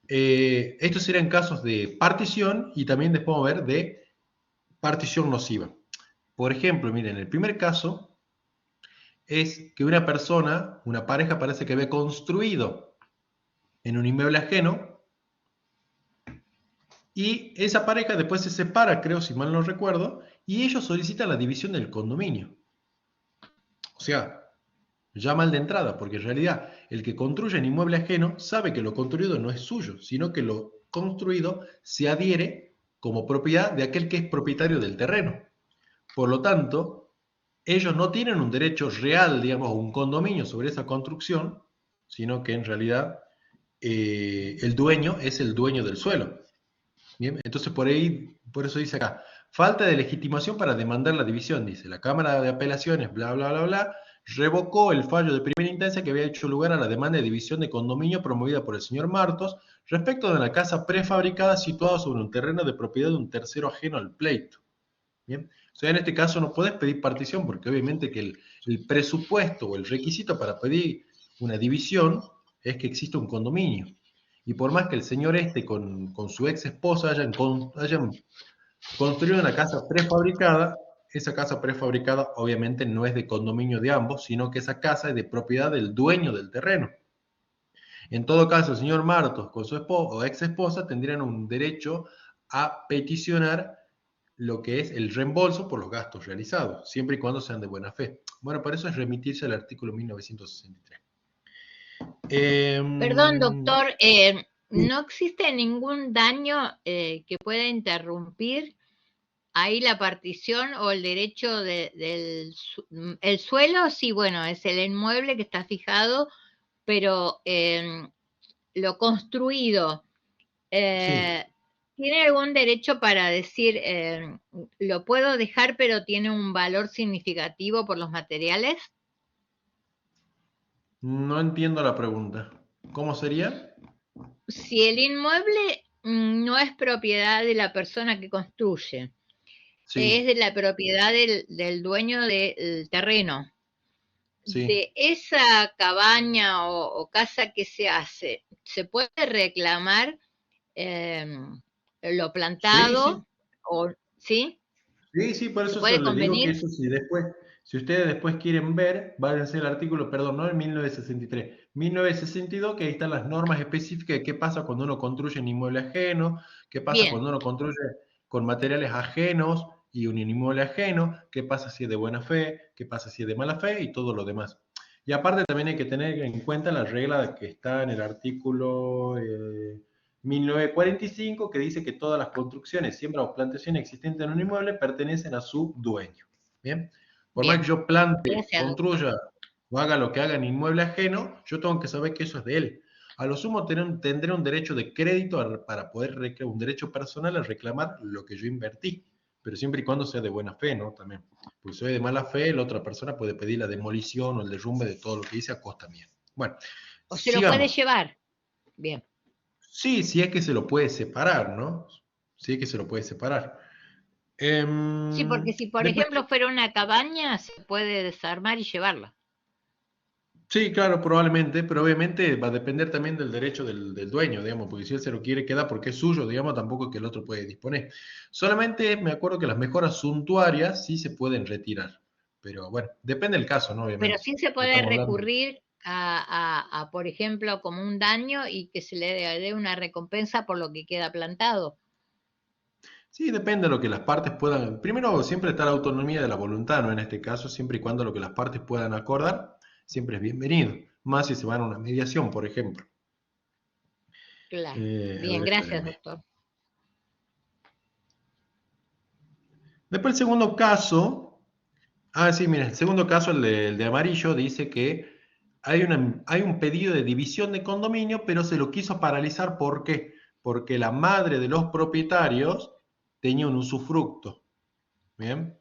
Estos serían casos de partición y también después vamos a ver de partición nociva. Por ejemplo, miren, el primer caso es que una persona, una pareja parece que había construido en un inmueble ajeno y esa pareja después se separa, creo, si mal no recuerdo, y ellos solicitan la división del condominio. O sea, ya mal de entrada, porque en realidad el que construye en inmueble ajeno sabe que lo construido no es suyo, sino que lo construido se adhiere como propiedad de aquel que es propietario del terreno. Por lo tanto, ellos no tienen un derecho real, digamos, un condominio sobre esa construcción, sino que en realidad el dueño es el dueño del suelo. Bien, entonces por ahí, por eso dice acá, falta de legitimación para demandar la división, dice, la Cámara de Apelaciones, bla, bla, bla, bla, revocó el fallo de primera instancia que había hecho lugar a la demanda de división de condominio promovida por el señor Martos respecto de una casa prefabricada situada sobre un terreno de propiedad de un tercero ajeno al pleito. Bien, o sea, en este caso no puedes pedir partición porque obviamente que el presupuesto o el requisito para pedir una división es que exista un condominio. Y por más que el señor este con su ex esposa hayan construido una casa prefabricada, esa casa prefabricada obviamente no es de condominio de ambos, sino que esa casa es de propiedad del dueño del terreno. En todo caso, el señor Martos con su esposa o ex esposa tendrían un derecho a peticionar lo que es el reembolso por los gastos realizados, siempre y cuando sean de buena fe. Bueno, por eso es remitirse al artículo 1963. Perdón, doctor, ¿no existe ningún daño que pueda interrumpir ahí la partición o el derecho el suelo? Sí, bueno, es el inmueble que está fijado, pero lo construido, Sí, ¿tiene algún derecho para decir, lo puedo dejar, pero tiene un valor significativo por los materiales? no entiendo la pregunta. ¿Cómo sería? Si el inmueble no es propiedad de la persona que construye, es Sí, de la propiedad del dueño del terreno, sí. de esa cabaña o casa que se hace, ¿se puede reclamar eh, lo Sí, sí. plantado? ¿O sí? Sí, sí, por ¿Se eso puede le digo que convenir? eso si ustedes después quieren ver, váyanse al artículo, perdón, no en 1963, 1962, que ahí están las normas específicas de qué pasa cuando uno construye en inmueble ajeno, qué pasa Bien, cuando uno construye con materiales ajenos y un inmueble ajeno, qué pasa si es de buena fe, qué pasa si es de mala fe y todo lo demás. Y aparte también hay que tener en cuenta la regla que está en el artículo 1945, que dice que todas las construcciones, siembras o plantaciones existentes en un inmueble pertenecen a su dueño. Bien, por más bien. que yo plante, Gracias, doctor. construya o haga lo que haga en inmueble ajeno, yo tengo que saber que eso es de él. A lo sumo tendré un derecho de crédito para poder reclamar, un derecho personal a reclamar lo que yo invertí, pero siempre y cuando sea de buena fe, ¿no? También. Porque si soy de mala fe, la otra persona puede pedir la demolición o el derrumbe de todo lo que hice a costa mía. Bueno, O se lo puede sigamos. llevar. Bien. Sí, sí es que se lo puede separar, ¿no? Sí es que se lo puede separar. Sí, porque si por Después, ejemplo fuera una cabaña, se puede desarmar y llevarla. sí, claro, probablemente, pero obviamente va a depender también del derecho del dueño, digamos, porque si él se lo quiere quedar porque es suyo, digamos, tampoco es que el otro puede disponer. Solamente me acuerdo que las mejoras suntuarias sí se pueden retirar, pero bueno, depende del caso, ¿no? Pero Obviamente. sí se puede Estamos hablando. recurrir por ejemplo, como un daño y que se le dé una recompensa por lo que queda plantado. Sí, depende de lo que las partes puedan. Primero, siempre está la autonomía de la voluntad, ¿no? En este caso, siempre y cuando lo que las partes puedan acordar, siempre es bienvenido. Más si se van a una mediación, por ejemplo. Claro. A Bien, ver, gracias, espérenme. doctor. Después el segundo caso. Ah, sí, mira, el segundo caso, el de amarillo, dice que hay un pedido de división de condominio, pero se lo quiso paralizar. ¿Por qué? Porque la madre de los propietarios tenía un usufructo. Bien.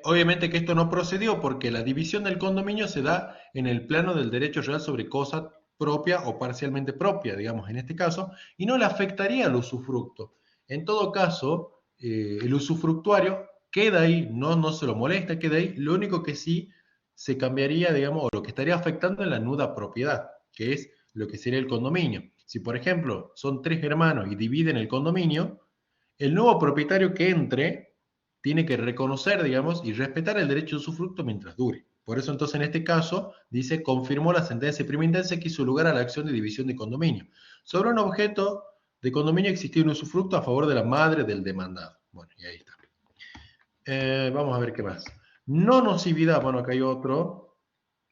Obviamente que esto no procedió porque la división del condominio se da en el plano del derecho real sobre cosa propia o parcialmente propia, digamos, en este caso, y no le afectaría al usufructo. En todo caso, el usufructuario queda ahí, no se lo molesta, queda ahí. Lo único que sí se cambiaría, digamos, o lo que estaría afectando es la nuda propiedad, que es lo que sería el condominio. Si, por ejemplo, son 3 hermanos y dividen el condominio, el nuevo propietario que entre tiene que reconocer, digamos, y respetar el derecho de usufructo mientras dure. Por eso entonces en este caso dice, confirmó la sentencia de primera instancia que hizo lugar a la acción de división de condominio. Sobre un objeto de condominio existía un usufructo a favor de la madre del demandado. Bueno, y ahí está. Vamos a ver qué más. No nocividad, bueno, acá hay otro.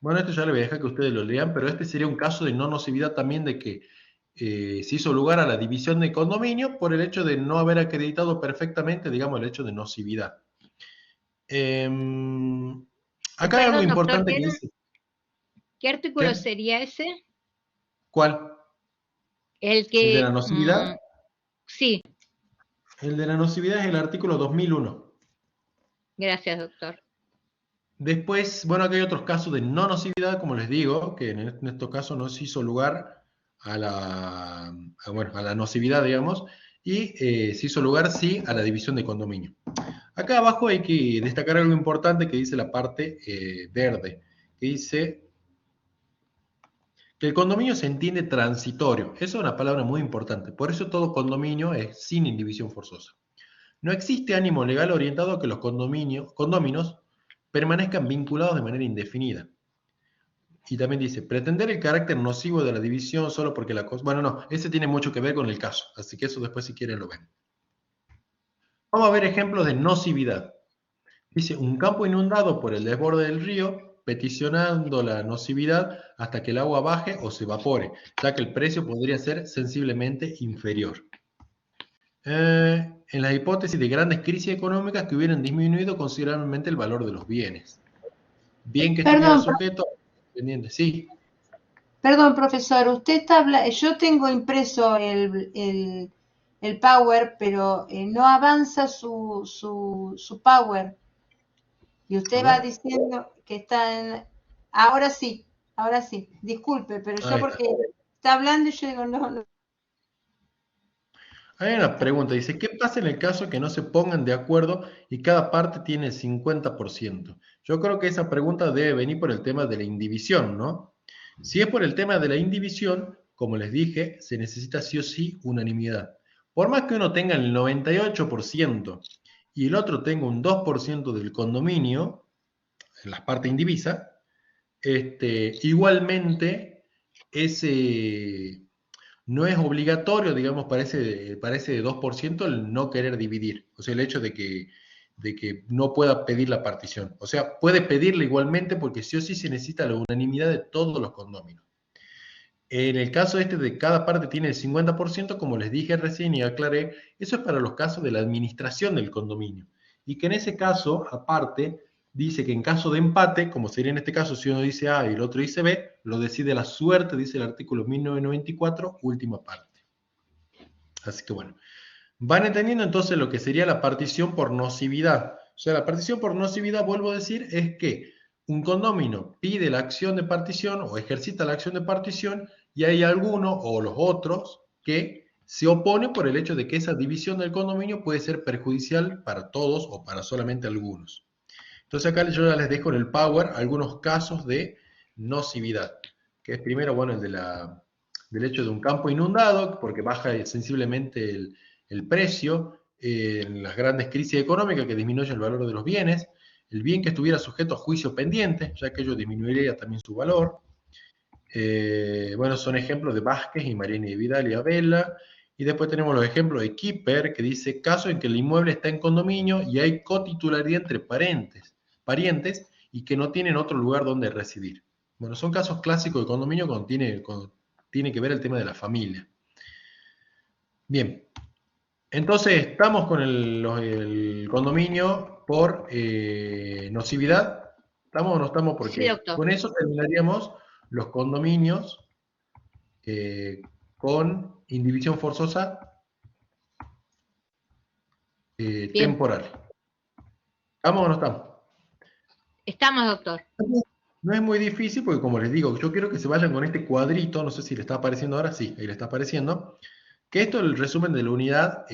Bueno, esto ya le voy a dejar que ustedes lo lean, pero este sería un caso de no nocividad también de que se hizo lugar a la división de condominio por el hecho de no haber acreditado perfectamente, digamos, el hecho de nocividad. Acá hay algo Perdón, doctor, importante que dice. ¿qué artículo ¿Qué? sería ese? ¿Cuál? El ¿El de la que, nocividad? sí, El de la nocividad es el artículo 2001. gracias, doctor. Después, bueno, aquí hay otros casos de no nocividad, como les digo, que en estos casos no se hizo lugar bueno, a la nocividad, digamos, y se hizo lugar, sí, a la división de condominio. Acá abajo hay que destacar algo importante que dice la parte verde, que dice que el condominio se entiende transitorio. Eso es una palabra muy importante. Por eso todo condominio es sin indivisión forzosa. No existe ánimo legal orientado a que los condóminos permanezcan vinculados de manera indefinida. Y también dice, pretender el carácter nocivo de la división solo porque la cosa... Bueno, no, ese tiene mucho que ver con el caso, así que eso después si quieren lo ven. Vamos a ver ejemplos de nocividad. Dice, un campo inundado por el desborde del río, peticionando la nocividad hasta que el agua baje o se evapore, ya que el precio podría ser sensiblemente inferior. En la hipótesis de grandes crisis económicas que hubieran disminuido considerablemente el valor de los bienes. Bien que estuviera Perdón, sujeto, pendiente, sí. perdón, profesor, usted está yo tengo impreso el Power, pero no avanza su Power. Y A usted va ver, diciendo que está en... Ahora sí, disculpe, pero yo ahí está. porque está hablando y yo digo, no, no. Hay una pregunta, dice, ¿qué pasa en el caso que no se pongan de acuerdo y cada parte tiene el 50%? Yo creo que esa pregunta debe venir por el tema de la indivisión, ¿no? Si es por el tema de la indivisión, como les dije, se necesita sí o sí unanimidad. Por más que uno tenga el 98% y el otro tenga un 2% del condominio, en las partes indivisas, igualmente ese no es obligatorio, digamos, para ese 2% el no querer dividir. O sea, el hecho de que no pueda pedir la partición. O sea, puede pedirla igualmente porque sí o sí se necesita la unanimidad de todos los condóminos. En el caso de cada parte tiene el 50%, como les dije recién y aclaré, eso es para los casos de la administración del condominio. Y que en ese caso, aparte, dice que en caso de empate, como sería en este caso si uno dice A y el otro dice B, lo decide la suerte, dice el artículo 1994, última parte. Así que bueno, van entendiendo entonces lo que sería la partición por nocividad. O sea, la partición por nocividad, vuelvo a decir, es que un condominio pide la acción de partición o ejercita la acción de partición y hay alguno o los otros que se oponen por el hecho de que esa división del condominio puede ser perjudicial para todos o para solamente algunos. Entonces acá yo ya les dejo en el Power algunos casos de nocividad, que es primero, bueno, del hecho de un campo inundado, porque baja sensiblemente el precio, en las grandes crisis económicas que disminuye el valor de los bienes, el bien que estuviera sujeto a juicio pendiente, ya que ello disminuiría también su valor. Bueno, son ejemplos de Vázquez y Marini de Vidal y Abela. Y después tenemos los ejemplos de Kipper, que dice, caso en que el inmueble está en condominio y hay cotitularidad entre parientes y que no tienen otro lugar donde residir. Bueno, son casos clásicos de condominio cuando tiene que ver el tema de la familia. Bien, entonces estamos con el condominio por nocividad. ¿Estamos o no estamos? Porque Sí, doctor. con eso terminaríamos los condominios con indivisión forzosa temporal. ¿Estamos o no estamos? Estamos, doctor. No es muy difícil porque, como les digo, yo quiero que se vayan con este cuadrito, no sé si le está apareciendo ahora, sí, ahí le está apareciendo, que esto es el resumen de la unidad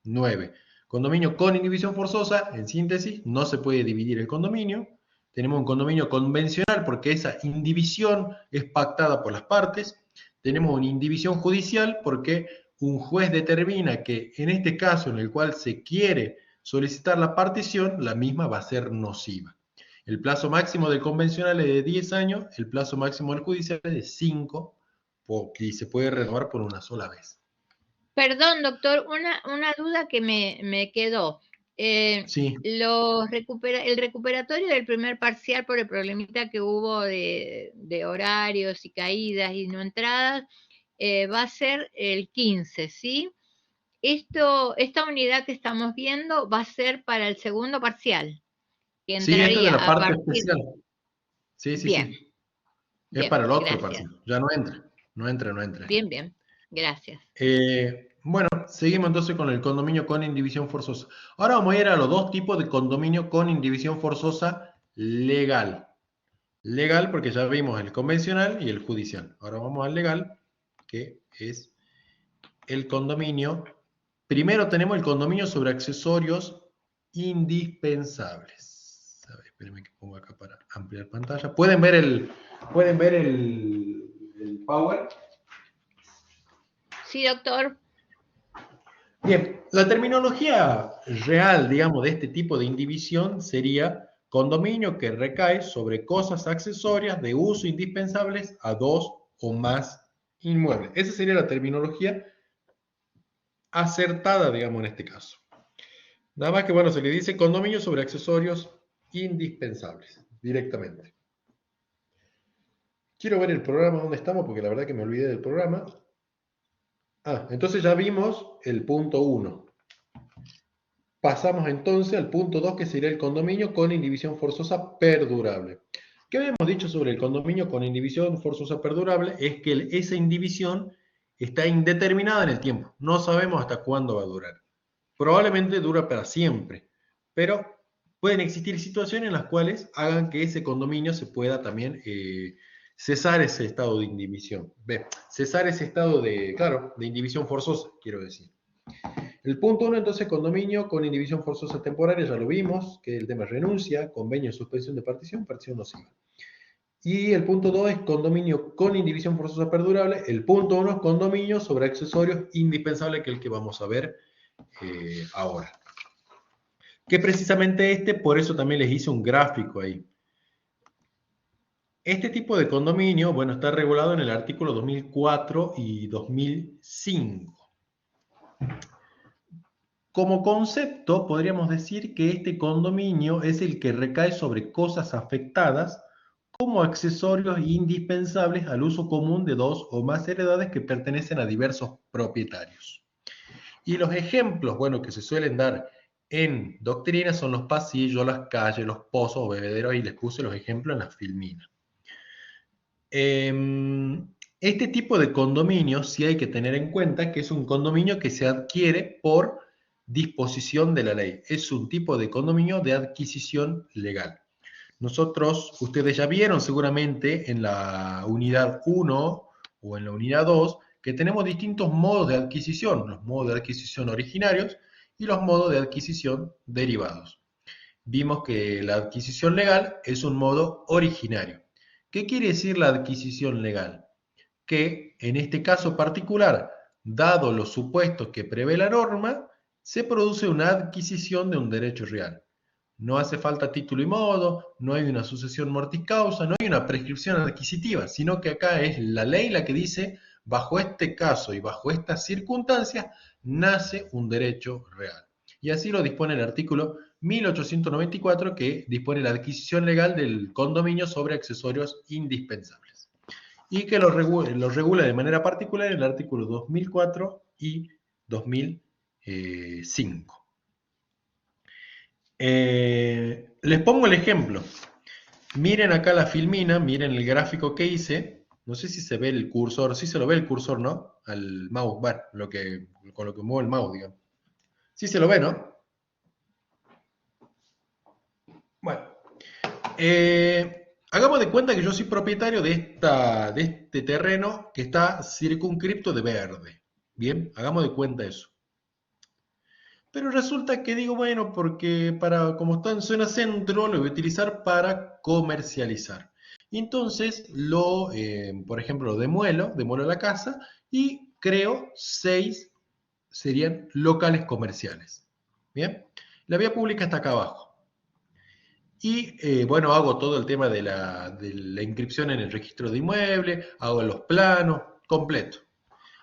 9. Condominio con indivisión forzosa, en síntesis, no se puede dividir el condominio. Tenemos un condominio convencional porque esa indivisión es pactada por las partes. Tenemos una indivisión judicial porque un juez determina que en este caso en el cual se quiere solicitar la partición, la misma va a ser nociva. El plazo máximo del convencional es de 10 años, el plazo máximo del judicial es de 5, y se puede renovar por una sola vez. Perdón, doctor, una duda que me quedó. Sí. El recuperatorio del primer parcial por el problemita que hubo de horarios y caídas y no entradas, va a ser el 15, ¿sí? Esta unidad que estamos viendo va a ser para el segundo parcial, que Sí, esto es de entraría la a parte partir... especial. Sí, sí, Bien, sí. Es bien, para el otro gracias. parcial. Ya no entra. No entra. Bien, bien, gracias. Bueno, seguimos entonces con el condominio con indivisión forzosa. Ahora vamos a ir a los dos tipos de condominio con indivisión forzosa legal. Legal porque ya vimos el convencional y el judicial. Ahora vamos al legal, que es el condominio. Primero tenemos el condominio sobre accesorios indispensables. A ver, espérenme que pongo acá para ampliar pantalla. ¿Pueden ver el Power? Sí, doctor. Bien, la terminología real, digamos, de este tipo de indivisión sería condominio que recae sobre cosas accesorias de uso indispensables a dos o más inmuebles. Esa sería la terminología acertada, digamos, en este caso. Nada más que, bueno, se le dice condominio sobre accesorios indispensables, directamente. Quiero ver el programa donde estamos, porque la verdad que me olvidé del programa. Entonces ya vimos el punto 1. Pasamos entonces al punto 2, que sería el condominio con indivisión forzosa perdurable. ¿Qué habíamos dicho sobre el condominio con indivisión forzosa perdurable? Es que esa indivisión está indeterminada en el tiempo. No sabemos hasta cuándo va a durar. Probablemente dura para siempre, pero pueden existir situaciones en las cuales hagan que ese condominio se pueda también cesar ese estado de indivisión. Cesar ese estado de indivisión forzosa, quiero decir. El punto 1, entonces, condominio con indivisión forzosa temporaria, ya lo vimos, que el tema es renuncia, convenio, suspensión de partición nociva. Y el punto 2 es condominio con indivisión forzosa perdurable. El punto 1 es condominio sobre accesorios indispensables, que es el que vamos a ver ahora. Que precisamente por eso también les hice un gráfico ahí. Este tipo de condominio, bueno, está regulado en el artículo 2004 y 2005. Como concepto, podríamos decir que este condominio es el que recae sobre cosas afectadas como accesorios indispensables al uso común de dos o más heredades que pertenecen a diversos propietarios. Y los ejemplos, bueno, que se suelen dar en doctrina son los pasillos, las calles, los pozos o bebederos, y les puse los ejemplos en la filmina. Este tipo de condominio sí hay que tener en cuenta que es un condominio que se adquiere por disposición de la ley. Es un tipo de condominio de adquisición legal. Ustedes ya vieron seguramente en la unidad 1 o en la unidad 2 que tenemos distintos modos de adquisición, los modos de adquisición originarios y los modos de adquisición derivados. Vimos que la adquisición legal es un modo originario. ¿Qué quiere decir la adquisición legal? Que en este caso particular, dado los supuestos que prevé la norma, se produce una adquisición de un derecho real. No hace falta título y modo, no hay una sucesión mortis causa, no hay una prescripción adquisitiva, sino que acá es la ley la que dice bajo este caso y bajo estas circunstancias, nace un derecho real. Y así lo dispone el artículo 1894, que dispone la adquisición legal del condominio sobre accesorios indispensables. Y que lo regula de manera particular en el artículo 2004 y 2005. Les pongo el ejemplo. Miren acá la filmina, miren el gráfico que hice. No sé si se ve el cursor, sí se lo ve el cursor, ¿no? Al mouse, bueno, con lo que muevo el mouse, digamos. Sí se lo ve, ¿no? Bueno, hagamos de cuenta que yo soy propietario de este terreno que está circunscripto de verde. Bien, hagamos de cuenta eso. Pero resulta que digo, bueno, porque como está en zona centro, lo voy a utilizar para comercializar. Y entonces por ejemplo, lo demuelo la casa y creo 6 serían locales comerciales. Bien, la vía pública está acá abajo. Y bueno, hago todo el tema de la inscripción en el registro de inmuebles, hago los planos, completo.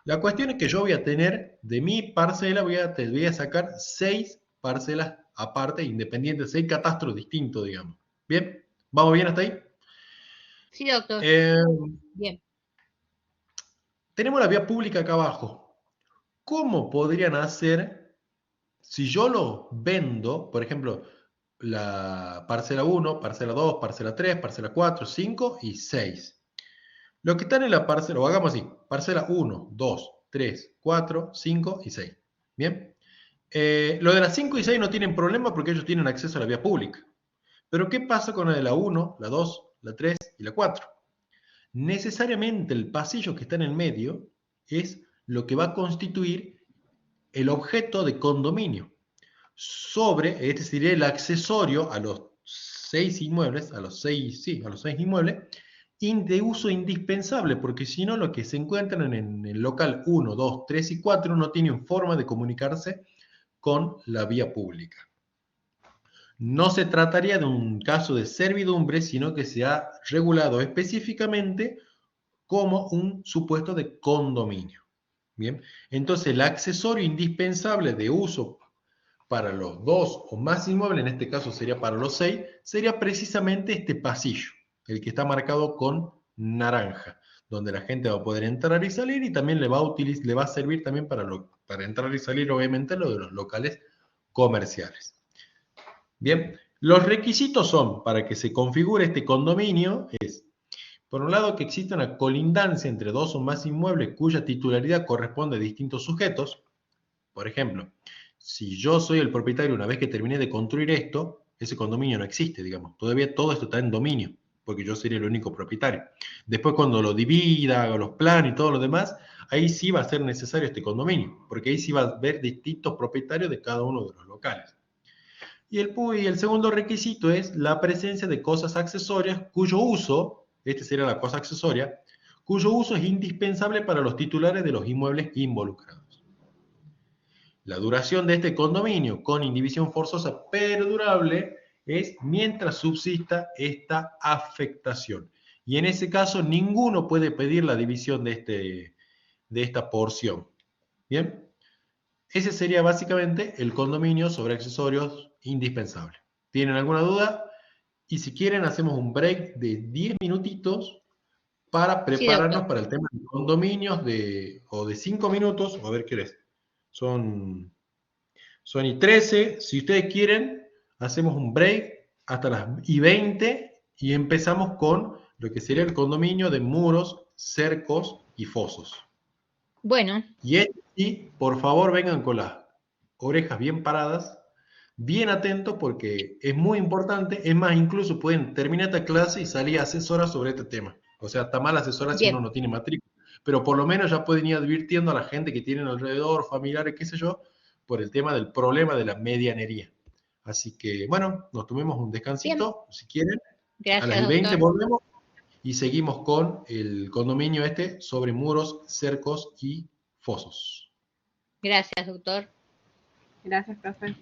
La cuestión es que yo voy a tener, de mi parcela, voy a sacar 6 parcelas aparte, independientes, 6 catastros distintos, digamos. ¿Bien? ¿Vamos bien hasta ahí? Sí, doctor. Bien. Tenemos la vía pública acá abajo. ¿Cómo podrían hacer si yo lo vendo, por ejemplo, la parcela 1, parcela 2, parcela 3, parcela 4, 5 y 6? Los que están en la parcela, o hagamos así, parcela 1, 2, 3, 4, 5 y 6. ¿Bien? Lo de las 5 y 6 no tienen problema porque ellos tienen acceso a la vía pública. Pero ¿qué pasa con la de la 1, la 2, la 3 y la 4? Necesariamente el pasillo que está en el medio es lo que va a constituir el objeto de condominio. Este sería el accesorio a los 6 inmuebles, a los 6 inmuebles, de uso indispensable, porque si no, lo que se encuentran en el local 1, 2, 3 y 4 no tienen forma de comunicarse con la vía pública. No se trataría de un caso de servidumbre, sino que se ha regulado específicamente como un supuesto de condominio. Bien, entonces el accesorio indispensable de uso para los 2 o más inmuebles, en este caso sería para los 6, sería precisamente este pasillo, el que está marcado con naranja, donde la gente va a poder entrar y salir y también le va a servir también para entrar y salir, obviamente, lo de los locales comerciales. Bien, los requisitos son, para que se configure este condominio, por un lado, que exista una colindancia entre 2 o más inmuebles cuya titularidad corresponde a distintos sujetos. Por ejemplo, si yo soy el propietario, una vez que terminé de construir esto, ese condominio no existe, digamos. Todavía todo esto está en dominio, porque yo sería el único propietario. Después, cuando lo divida, haga los planes y todo lo demás, ahí sí va a ser necesario este condominio, porque ahí sí va a haber distintos propietarios de cada uno de los locales. Y el segundo requisito es la presencia de cosas accesorias cuyo uso, este sería la cosa accesoria, cuyo uso es indispensable para los titulares de los inmuebles involucrados. La duración de este condominio con indivisión forzosa perdurable es mientras subsista esta afectación. Y en ese caso ninguno puede pedir la división de esta porción. ¿Bien? Ese sería básicamente el condominio sobre accesorios indispensable. ¿Tienen alguna duda? Y si quieren hacemos un break de 10 minutitos para prepararnos para el tema de condominios o de 5 minutos, o a ver qué es. Son y 13. Si ustedes quieren, hacemos un break hasta las y 20 y empezamos con lo que sería el condominio de muros, cercos y fosos. Bueno. Y por favor vengan con las orejas bien paradas, bien atentos porque es muy importante. Es más, incluso pueden terminar esta clase y salir asesoras sobre este tema. O sea, está mal asesora si uno no tiene matrícula. Pero por lo menos ya pueden ir advirtiendo a la gente que tienen alrededor, familiares, qué sé yo, por el tema del problema de la medianería. Así que, bueno, nos tomemos un descansito, si quieren. Gracias, a las 20 doctor. volvemos y seguimos con el condominio sobre muros, cercos y fosos. Gracias, doctor. Gracias, profe.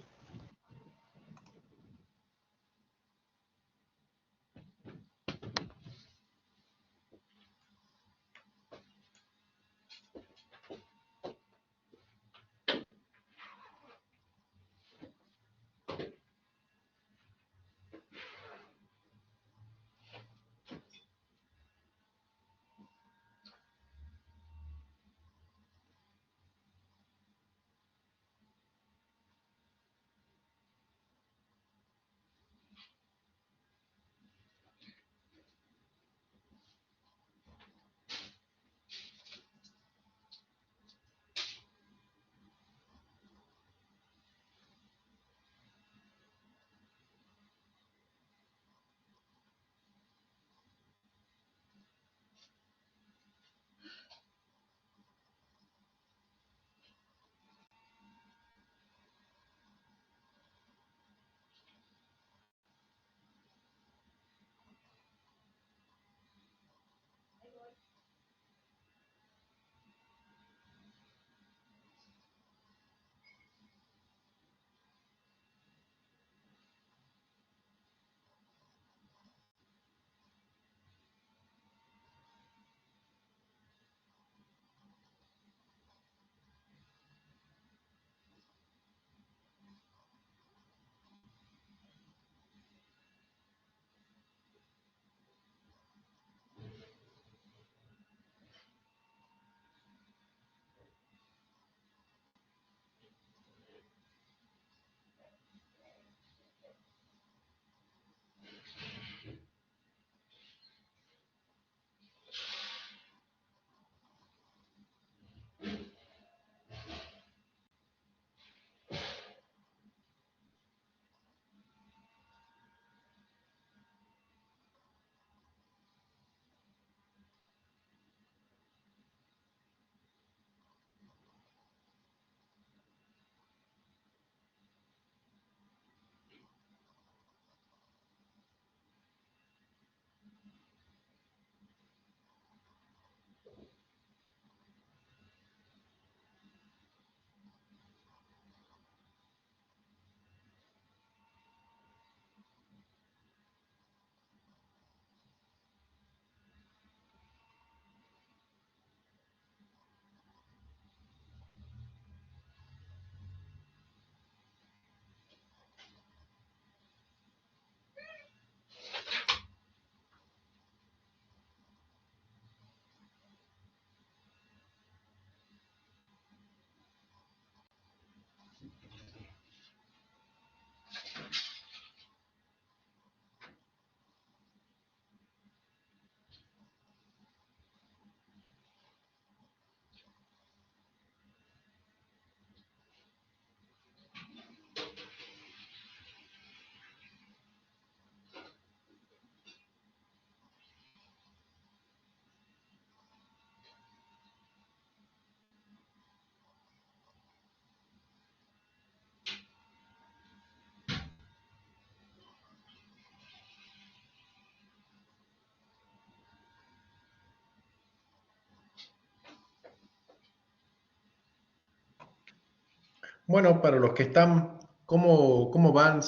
Bueno, para los que están, ¿cómo van?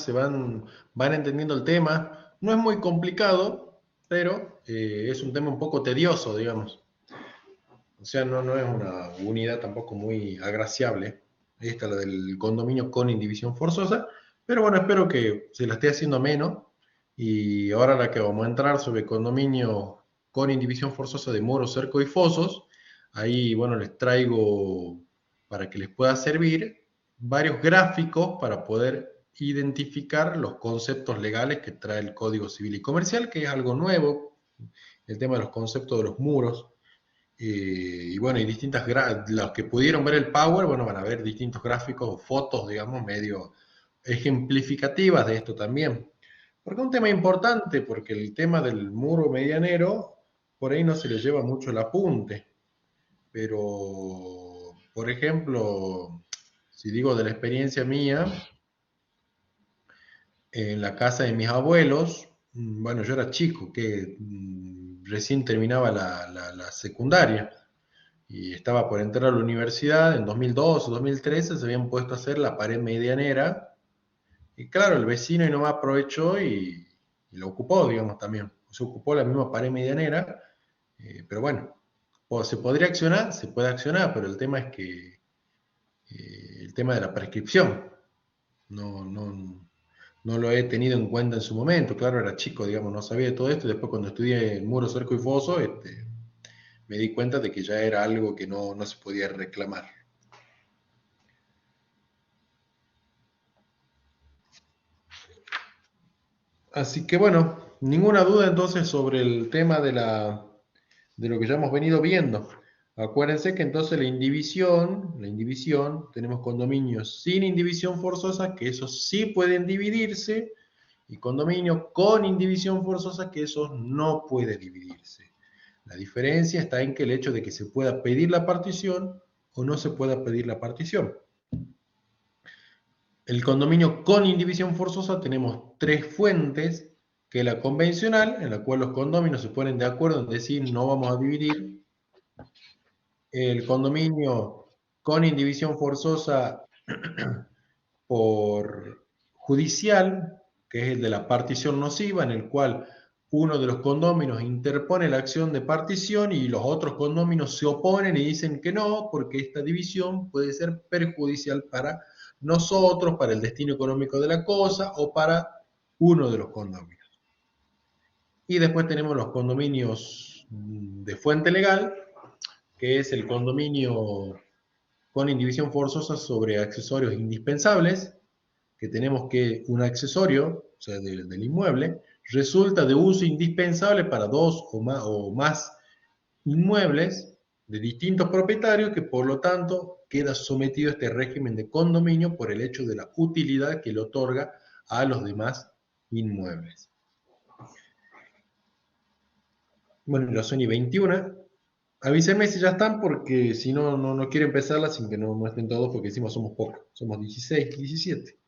Van entendiendo el tema. No es muy complicado, pero es un tema un poco tedioso, digamos. O sea, no es una unidad tampoco muy agraciable. Esta, la del condominio con indivisión forzosa. Pero bueno, espero que se la esté haciendo menos. Y ahora la que vamos a entrar sobre condominio con indivisión forzosa de muros, cercos y fosos. Ahí, bueno, les traigo para que les pueda servir varios gráficos para poder identificar los conceptos legales que trae el Código Civil y Comercial, que es algo nuevo, el tema de los conceptos de los muros. Y bueno, y los que pudieron ver el Power, bueno, van a ver distintos gráficos o fotos, digamos, medio ejemplificativas de esto también. Porque es un tema importante, porque el tema del muro medianero, por ahí no se le lleva mucho el apunte. Pero, por ejemplo, si digo de la experiencia mía, en la casa de mis abuelos, bueno, yo era chico, que recién terminaba la secundaria y estaba por entrar a la universidad en 2012, 2013, se habían puesto a hacer la pared medianera y claro, el vecino y nomás aprovechó y lo ocupó, digamos, también. Se ocupó la misma pared medianera, pero bueno, se podría accionar, se puede accionar, pero el tema es que el tema de la prescripción no lo he tenido en cuenta en su momento. Claro, era chico, digamos, no sabía de todo esto. Y después, cuando estudié el muro, cerco y foso, me di cuenta de que ya era algo que no se podía reclamar. Así que bueno, ninguna duda entonces sobre el tema de lo que ya hemos venido viendo. Acuérdense que entonces la indivisión, tenemos condominios sin indivisión forzosa, que esos sí pueden dividirse, y condominios con indivisión forzosa, que esos no pueden dividirse. La diferencia está en que el hecho de que se pueda pedir la partición o no se pueda pedir la partición. El condominio con indivisión forzosa tenemos tres fuentes, que es la convencional, en la cual los condóminos se ponen de acuerdo en decir no vamos a dividir. El condominio con indivisión forzosa por judicial, que es el de la partición nociva, en el cual uno de los condóminos interpone la acción de partición y los otros condóminos se oponen y dicen que no, porque esta división puede ser perjudicial para nosotros, para el destino económico de la cosa o para uno de los condóminos. Y después tenemos los condominios de fuente legal, que es el condominio con indivisión forzosa sobre accesorios indispensables, que tenemos que un accesorio, o sea, del inmueble, resulta de uso indispensable para dos o más inmuebles de distintos propietarios, que por lo tanto queda sometido a este régimen de condominio por el hecho de la utilidad que le otorga a los demás inmuebles. Bueno, la Sony 21. Avísenme si ya están, porque si no quiero empezarla sin que no estén todos, porque encima somos pocos. Somos 16, 17.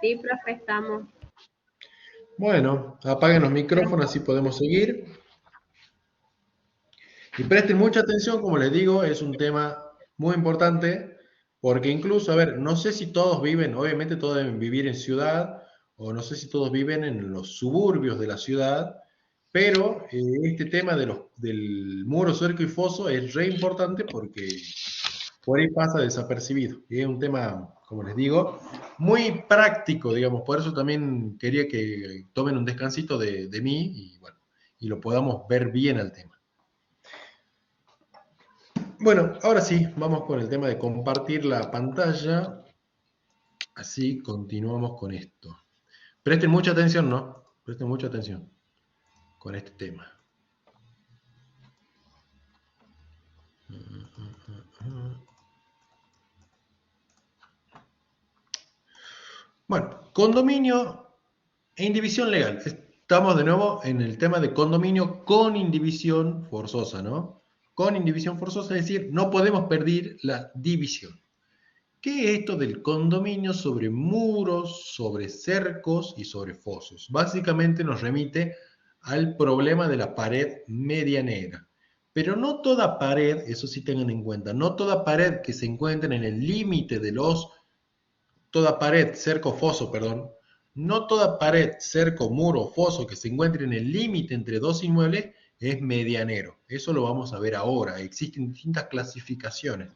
Sí, profe, estamos. Bueno, apaguen los micrófonos, así podemos seguir. Y presten mucha atención, como les digo, es un tema muy importante, porque incluso, a ver, no sé si todos viven, obviamente todos deben vivir en ciudad, o no sé si todos viven en los suburbios de la ciudad, pero este tema del muro, cerco y foso es re importante porque por ahí pasa desapercibido. Y es un tema, como les digo, muy práctico, digamos. Por eso también quería que tomen un descansito de mí y, bueno, y lo podamos ver bien al tema. Bueno, ahora sí, vamos con el tema de compartir la pantalla. Así continuamos con esto. Presten mucha atención, ¿no? Presten mucha atención con este tema. Bueno, condominio e indivisión legal. Estamos de nuevo en el tema de condominio con indivisión forzosa, ¿no? Con indivisión forzosa, es decir, no podemos pedir la división. ¿Qué es esto del condominio sobre muros, sobre cercos y sobre fosos? Básicamente nos remite al problema de la pared medianera. Pero no toda pared, eso sí tengan en cuenta, no toda pared que se encuentre en el límite de toda pared, cerco, foso, perdón, no toda pared, cerco, muro o foso que se encuentre en el límite entre dos inmuebles es medianero. Eso lo vamos a ver ahora. Existen distintas clasificaciones.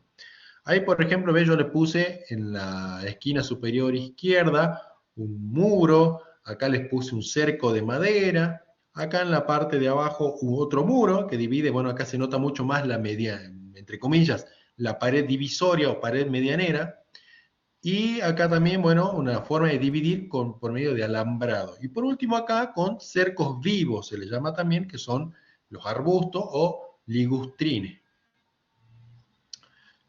Ahí, por ejemplo, yo le puse en la esquina superior izquierda un muro, acá les puse un cerco de madera, acá en la parte de abajo otro muro que divide, bueno, acá se nota mucho más la media, entre comillas, la pared divisoria o pared medianera, y acá también, bueno, una forma de dividir por medio de alambrado. Y por último acá con cercos vivos, se le llama también, que son los arbustos o ligustrines.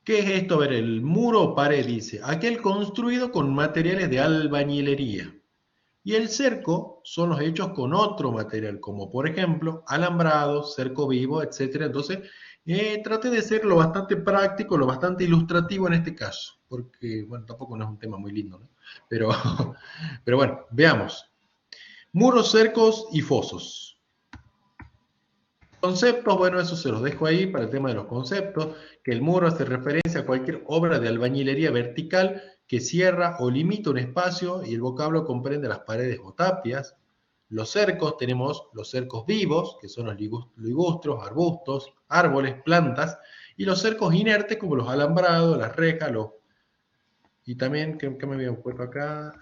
¿Qué es esto? A ver, el muro o pared dice, aquel construido con materiales de albañilería. Y el cerco son los hechos con otro material, como por ejemplo alambrado, cerco vivo, etc. Entonces, traté de ser lo bastante práctico, lo bastante ilustrativo en este caso, porque, bueno, tampoco no es un tema muy lindo, ¿no? Pero, pero bueno, veamos. Muros, cercos y fosos. Conceptos, bueno, eso se los dejo ahí para el tema de los conceptos, que el muro hace referencia a cualquier obra de albañilería vertical que cierra o limita un espacio y el vocablo comprende las paredes o tapias. Los cercos, tenemos los cercos vivos, que son los ligustros, arbustos, árboles, plantas, y los cercos inertes como los alambrados, las rejas, y también, ¿qué me había puesto acá?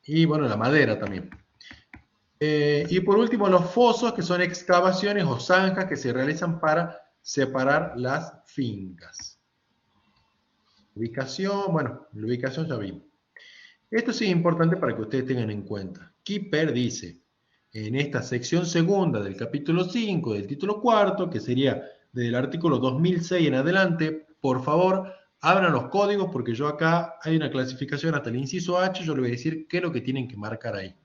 Y bueno, la madera también. Y por último, los fosos, que son excavaciones o zanjas que se realizan para separar las fincas. Ubicación, bueno, la ubicación ya vimos. Esto sí es importante para que ustedes tengan en cuenta. Kipper dice, en esta sección segunda del capítulo 5 del título cuarto, que sería del artículo 2006 en adelante, por favor, abran los códigos porque yo acá hay una clasificación hasta el inciso H, yo les voy a decir qué es lo que tienen que marcar ahí.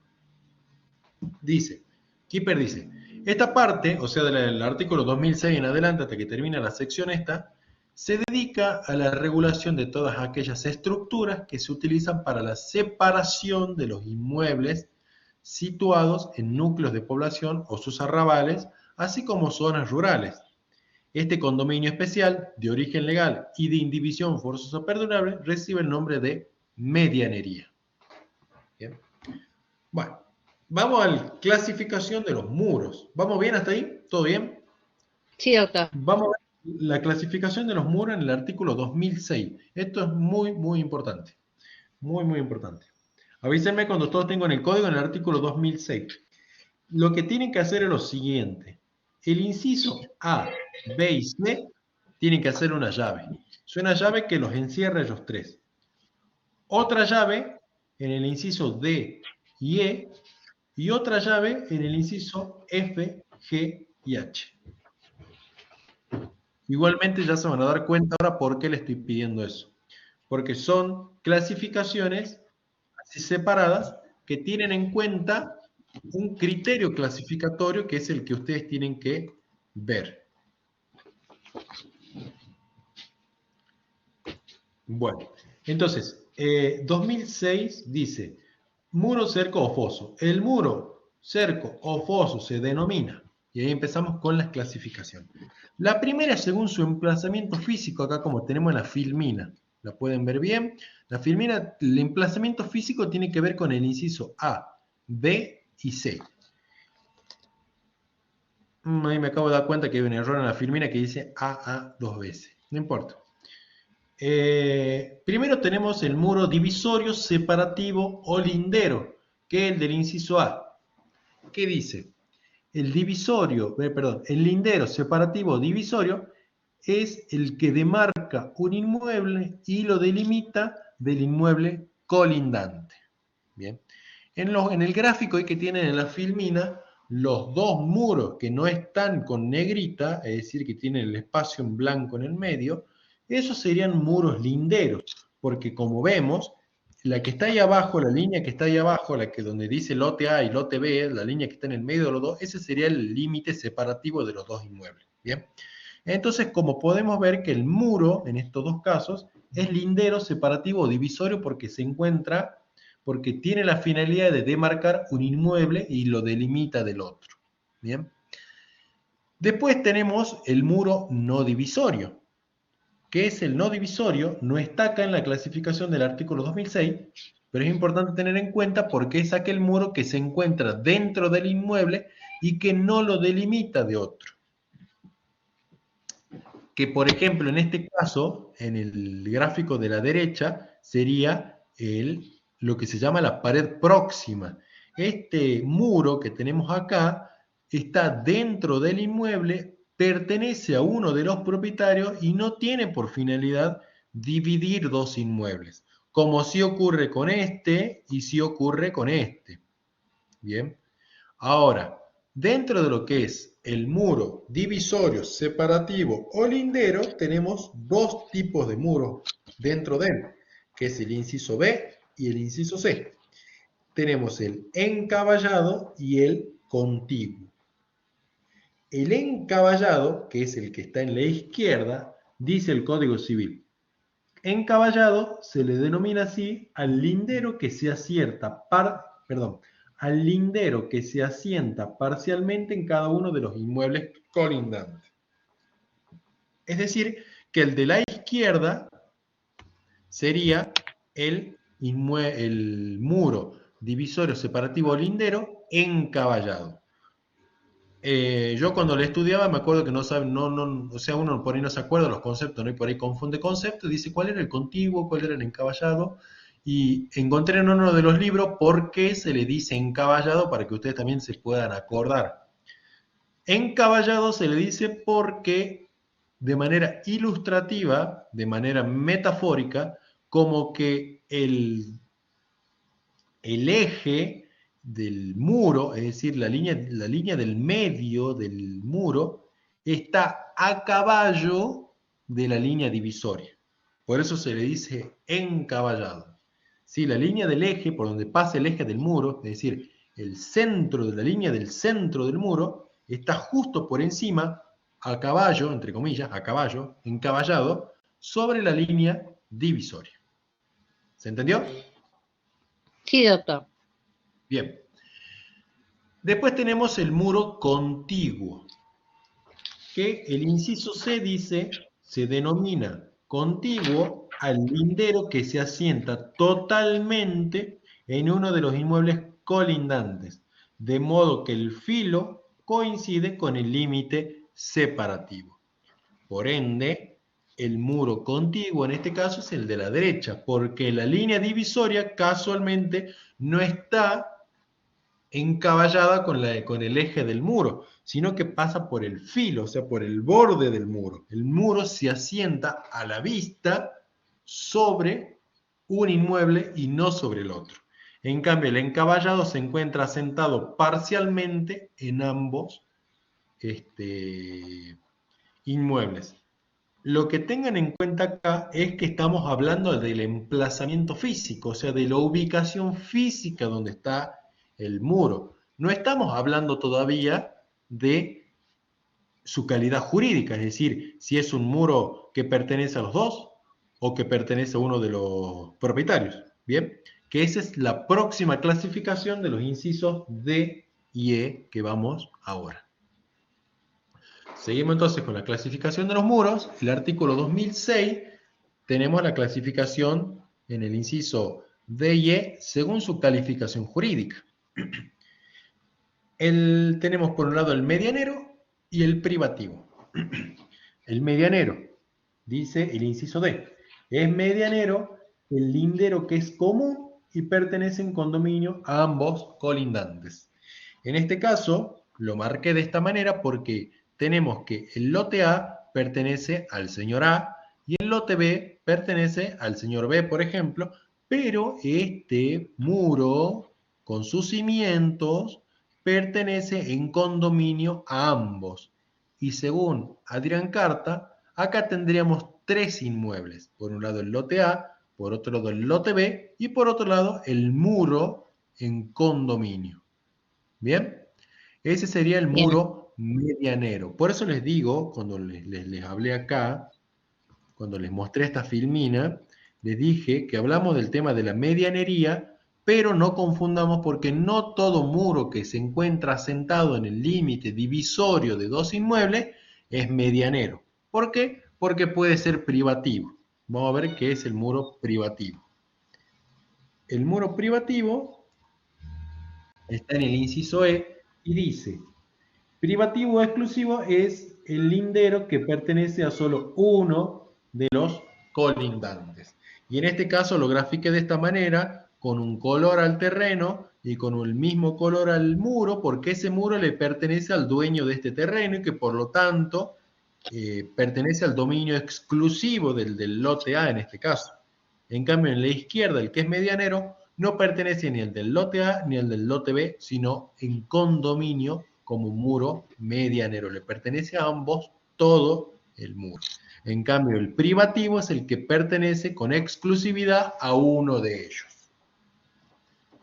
Dice, Kipper dice, esta parte, o sea, del artículo 2006 en adelante hasta que termina la sección esta, se dedica a la regulación de todas aquellas estructuras que se utilizan para la separación de los inmuebles situados en núcleos de población o sus arrabales, así como zonas rurales. Este condominio especial, de origen legal y de indivisión forzosa perdurable, recibe el nombre de medianería. Bien. Bueno. Vamos a la clasificación de los muros. ¿Vamos bien hasta ahí? ¿Todo bien? Sí, doctor. Vamos a ver la clasificación de los muros en el artículo 2006. Esto es muy, muy importante. Muy, muy importante. Avísenme cuando todos tengan el código en el artículo 2006. Lo que tienen que hacer es lo siguiente. El inciso A, B y C tienen que hacer una llave. Es una llave que los encierra ellos tres. Otra llave en el inciso D y E, y otra llave en el inciso F, G y H. Igualmente ya se van a dar cuenta ahora por qué le estoy pidiendo eso. Porque son clasificaciones así separadas que tienen en cuenta un criterio clasificatorio que es el que ustedes tienen que ver. Bueno, entonces, 2006 dice, muro, cerco o foso. El muro, cerco o foso se denomina, y ahí empezamos con las clasificaciones. La primera, según su emplazamiento físico, acá como tenemos en la filmina, ¿la pueden ver bien? La filmina, el emplazamiento físico tiene que ver con el inciso A, B y C. Ahí me acabo de dar cuenta que hay un error en la filmina que dice AA dos veces. No importa. Primero tenemos el muro divisorio, separativo o lindero, que es el del inciso A. ¿Qué dice? El lindero, separativo o divisorio es el que demarca un inmueble y lo delimita del inmueble colindante. Bien. En el gráfico que tienen en la filmina, los dos muros que no están con negrita, es decir, que tienen el espacio en blanco en el medio, esos serían muros linderos, porque como vemos, la que está ahí abajo, la línea que está ahí abajo, la que donde dice lote A y lote B, la línea que está en el medio de los dos, ese sería el límite separativo de los dos inmuebles. Bien. Entonces, como podemos ver que el muro, en estos dos casos, es lindero, separativo o divisorio porque porque tiene la finalidad de demarcar un inmueble y lo delimita del otro. Bien. Después tenemos el muro no divisorio. ¿Qué es el no divisorio? No está acá en la clasificación del artículo 2006, pero es importante tener en cuenta porque es aquel muro que se encuentra dentro del inmueble y que no lo delimita de otro. Que por ejemplo en este caso, en el gráfico de la derecha, sería lo que se llama la pared próxima. Este muro que tenemos acá está dentro del inmueble, pertenece a uno de los propietarios y no tiene por finalidad dividir dos inmuebles, como sí ocurre con este y sí ocurre con este. Bien. Ahora, dentro de lo que es el muro divisorio, separativo o lindero, tenemos dos tipos de muros dentro de él, que es el inciso B y el inciso C. Tenemos el encaballado y el contiguo. El encaballado, que es el que está en la izquierda, dice el Código Civil. Encaballado se le denomina así al lindero que se asienta al lindero que se asienta parcialmente en cada uno de los inmuebles colindantes. Es decir, que el de la izquierda sería el muro divisorio separativo lindero encaballado. Yo cuando le estudiaba me acuerdo que no sabe, o sea, uno por ahí no se acuerda los conceptos, ¿no? Y por ahí confunde conceptos, dice cuál era el contiguo, cuál era el encaballado, y encontré en uno de los libros por qué se le dice encaballado para que ustedes también se puedan acordar. Encaballado se le dice porque de manera ilustrativa, de manera metafórica, como que el eje del muro, es decir, la línea del medio del muro, está a caballo de la línea divisoria. Por eso se le dice encaballado. ¿Sí? La línea del eje, por donde pasa el eje del muro, es decir, el centro de la línea del centro del muro, está justo por encima, a caballo, entre comillas, a caballo, encaballado, sobre la línea divisoria. ¿Se entendió? Sí, doctor. Bien. Después tenemos el muro contiguo, que el inciso C dice, se denomina contiguo al lindero que se asienta totalmente en uno de los inmuebles colindantes, de modo que el filo coincide con el límite separativo. Por ende, el muro contiguo en este caso es el de la derecha, porque la línea divisoria casualmente no está encaballada con el eje del muro, sino que pasa por el filo, o sea, por el borde del muro. El muro se asienta a la vista sobre un inmueble y no sobre el otro. En cambio, el encaballado se encuentra asentado parcialmente en ambos inmuebles. Lo que tengan en cuenta acá es que estamos hablando del emplazamiento físico, o sea, de la ubicación física donde está el muro. No estamos hablando todavía de su calidad jurídica, es decir, si es un muro que pertenece a los dos o que pertenece a uno de los propietarios. Bien, que esa es la próxima clasificación de los incisos D y E que vamos ahora. Seguimos entonces con la clasificación de los muros. El artículo 2006 tenemos la clasificación en el inciso D y E según su calificación jurídica. Tenemos por un lado el medianero y el privativo. El medianero, dice el inciso D, es medianero el lindero que es común y pertenece en condominio a ambos colindantes. En este caso, lo marqué de esta manera porque tenemos que el lote A pertenece al señor A y el lote B pertenece al señor B, por ejemplo, pero este muro con sus cimientos pertenece en condominio a ambos. Y según Adrián Carta, acá tendríamos tres inmuebles. Por un lado el lote A, por otro lado el lote B y por otro lado el muro en condominio. ¿Bien? Ese sería el muro medianero. Por eso les digo, cuando les hablé acá, cuando les mostré esta filmina, les dije que hablamos del tema de la medianería, pero no confundamos porque no todo muro que se encuentra asentado en el límite divisorio de dos inmuebles es medianero. ¿Por qué? Porque puede ser privativo. Vamos a ver qué es el muro privativo. El muro privativo está en el inciso E y dice: privativo o exclusivo es el lindero que pertenece a solo uno de los colindantes. Y en este caso lo grafiqué de esta manera, con un color al terreno y con el mismo color al muro, porque ese muro le pertenece al dueño de este terreno y que por lo tanto pertenece al dominio exclusivo del lote A en este caso. En cambio, en la izquierda, el que es medianero, no pertenece ni al del lote A ni al del lote B, sino en condominio como un muro medianero. Le pertenece a ambos todo el muro. En cambio, el privativo es el que pertenece con exclusividad a uno de ellos.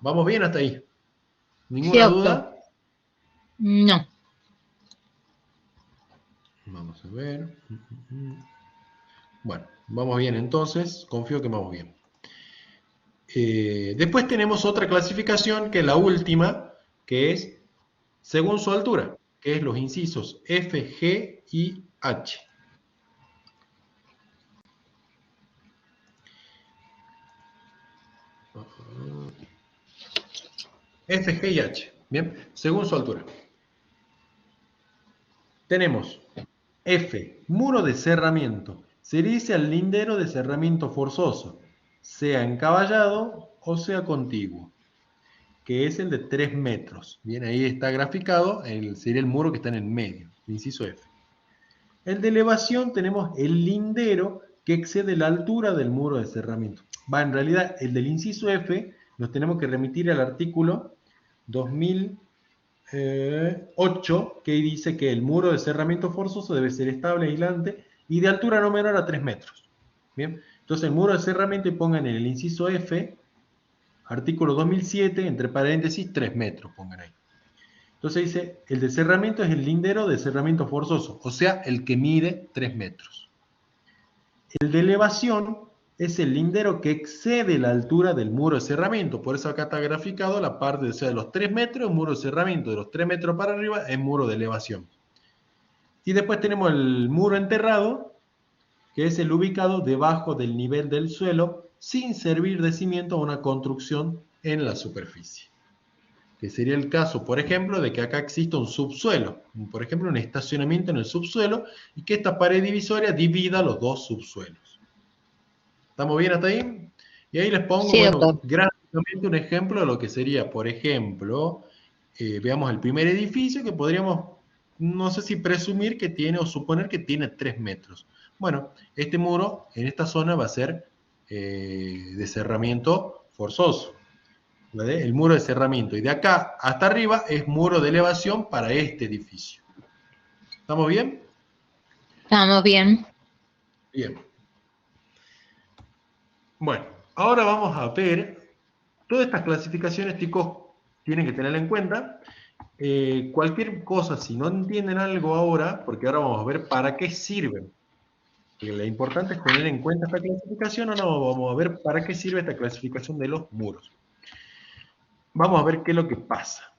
¿Vamos bien hasta ahí? ¿Ninguna duda? No. Vamos a ver. Bueno, vamos bien entonces. Confío que vamos bien. Después tenemos otra clasificación que es la última, que es según su altura, que es los incisos F, G y H. F, G y H. Bien, según su altura. Tenemos F, muro de cerramiento. Se dice al lindero de cerramiento forzoso, sea encaballado o sea contiguo, que es el de 3 metros. Bien, ahí está graficado, sería el muro que está en el medio, el inciso F. El de elevación tenemos el lindero que excede la altura del muro de cerramiento. En realidad, el del inciso F nos tenemos que remitir al artículo 2008, que dice que el muro de cerramiento forzoso debe ser estable, aislante y de altura no menor a 3 metros. Bien, entonces el muro de cerramiento, y pongan en el inciso F, artículo 2007, entre paréntesis, 3 metros, pongan ahí. Entonces dice, el de cerramiento es el lindero de cerramiento forzoso, o sea, el que mide 3 metros. El de elevación es el lindero que excede la altura del muro de cerramiento, por eso acá está graficado la parte, o sea, de los 3 metros es muro de cerramiento, de los 3 metros para arriba es muro de elevación. Y después tenemos el muro enterrado, que es el ubicado debajo del nivel del suelo, sin servir de cimiento a una construcción en la superficie. Que sería el caso, por ejemplo, de que acá exista un subsuelo, por ejemplo, un estacionamiento en el subsuelo, y que esta pared divisoria divida los dos subsuelos. ¿Estamos bien hasta ahí? Y ahí les pongo, Sí, bueno, gráficamente un ejemplo de lo que sería, por ejemplo, veamos el primer edificio que podríamos, no sé si presumir que tiene o suponer que tiene 3 metros. Bueno, este muro en esta zona va a ser de cerramiento forzoso. El muro de cerramiento. Y de acá hasta arriba es muro de elevación para este edificio. ¿Estamos bien? Estamos bien. Bien. Bueno, ahora vamos a ver todas estas clasificaciones, chicos, tienen que tener en cuenta. Cualquier cosa, si no entienden algo ahora, porque ahora vamos a ver para qué sirven. Porque lo importante es tener en cuenta esta clasificación, o no, vamos a ver para qué sirve esta clasificación de los muros. Vamos a ver qué es lo que pasa.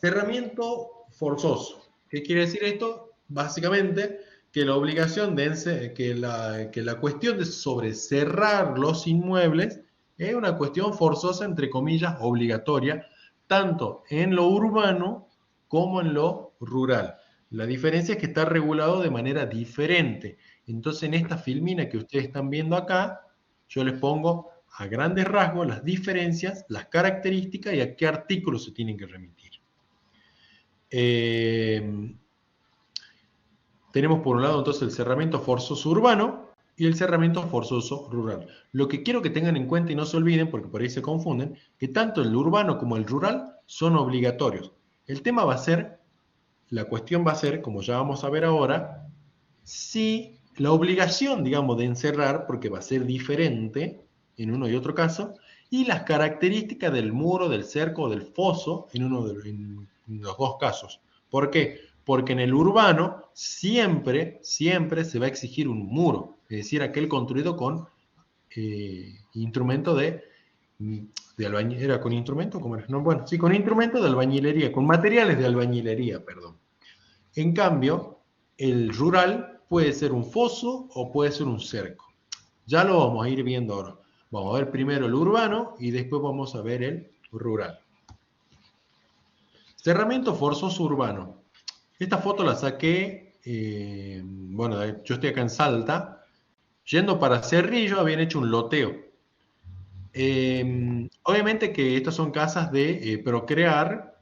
Cerramiento forzoso. ¿Qué quiere decir esto? Básicamente que la obligación que la cuestión de sobre cerrar los inmuebles es una cuestión forzosa, entre comillas, obligatoria, tanto en lo urbano como en lo rural. La diferencia es que está regulado de manera diferente. Entonces, en esta filmina que ustedes están viendo acá, yo les pongo a grandes rasgos las diferencias, las características y a qué artículos se tienen que remitir. Tenemos por un lado entonces el cerramiento forzoso urbano y el cerramiento forzoso rural. Lo que quiero que tengan en cuenta y no se olviden, porque por ahí se confunden, que tanto el urbano como el rural son obligatorios. El tema va a ser, la cuestión va a ser, como ya vamos a ver ahora, si la obligación, digamos, de encerrar, porque va a ser diferente en uno y otro caso, y las características del muro, del cerco o del foso en los dos casos. ¿Por qué? porque en el urbano siempre se va a exigir un muro, es decir, aquel construido con instrumento de albañilería. ¿Era con instrumento? ¿Cómo era? No, bueno, sí, con instrumento de albañilería, con materiales de albañilería, perdón. En cambio, el rural puede ser un foso o puede ser un cerco. Ya lo vamos a ir viendo ahora. Vamos a ver primero el urbano y después vamos a ver el rural. Cerramiento forzoso urbano. Esta foto la saqué, bueno, yo estoy acá en Salta. Yendo para Cerrillo habían hecho un loteo. Obviamente que estas son casas de procrear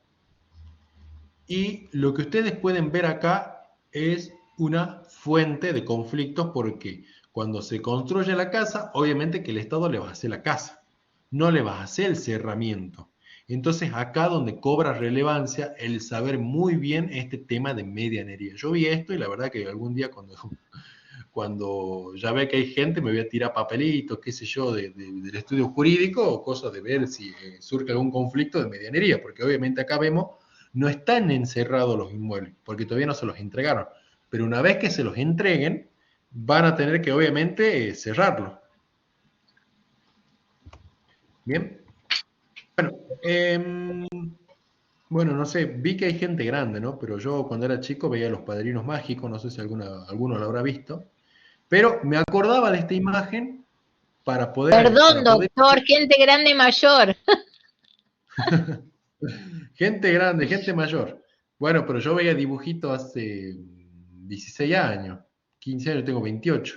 y lo que ustedes pueden ver acá es una fuente de conflictos porque cuando se construye la casa, obviamente que el Estado le va a hacer la casa, no le va a hacer el cerramiento. Entonces acá donde cobra relevancia el saber muy bien este tema de medianería. Yo vi esto y la verdad que algún día cuando ya ve que hay gente, me voy a tirar papelitos, qué sé yo, del estudio jurídico o cosas de ver si surge algún conflicto de medianería, porque obviamente acá vemos, no están encerrados los inmuebles, porque todavía no se los entregaron, pero una vez que se los entreguen, van a tener que obviamente cerrarlo. Bien. Bueno, no sé, vi que hay gente grande, ¿no? Pero yo cuando era chico veía Los Padrinos Mágicos, no sé si alguno lo habrá visto. Pero me acordaba de esta imagen para poder... Perdón, doctor, gente grande y mayor. Gente grande, gente mayor. Bueno, pero yo veía dibujitos hace 16 años, 15 años, tengo 28.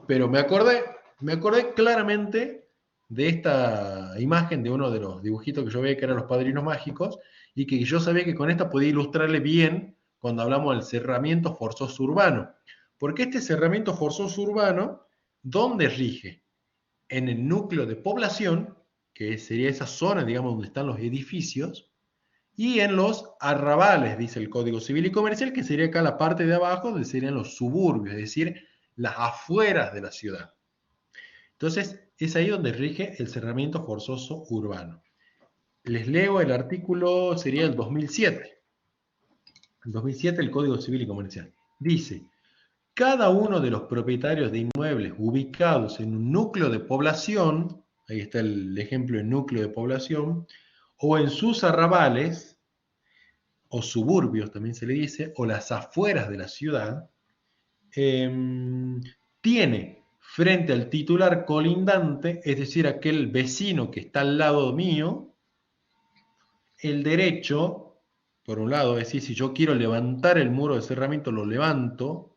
Pero me acordé claramente de esta imagen de uno de los dibujitos que yo veía que eran Los Padrinos Mágicos y que yo sabía que con esta podía ilustrarle bien cuando hablamos del cerramiento forzoso urbano. Porque este cerramiento forzoso urbano, ¿dónde rige? En el núcleo de población, que sería esa zona, digamos, donde están los edificios, y en los arrabales, dice el Código Civil y Comercial, que sería acá la parte de abajo, donde serían los suburbios, es decir, las afueras de la ciudad. Entonces, es ahí donde rige el cerramiento forzoso urbano. Les leo el artículo, sería el 2007. El 2007, el Código Civil y Comercial. Dice: cada uno de los propietarios de inmuebles ubicados en un núcleo de población, ahí está el ejemplo de núcleo de población, o en sus arrabales, o suburbios también se le dice, o las afueras de la ciudad, tiene frente al titular colindante, es decir, aquel vecino que está al lado mío, el derecho, por un lado, es decir, si yo quiero levantar el muro de cerramiento, lo levanto,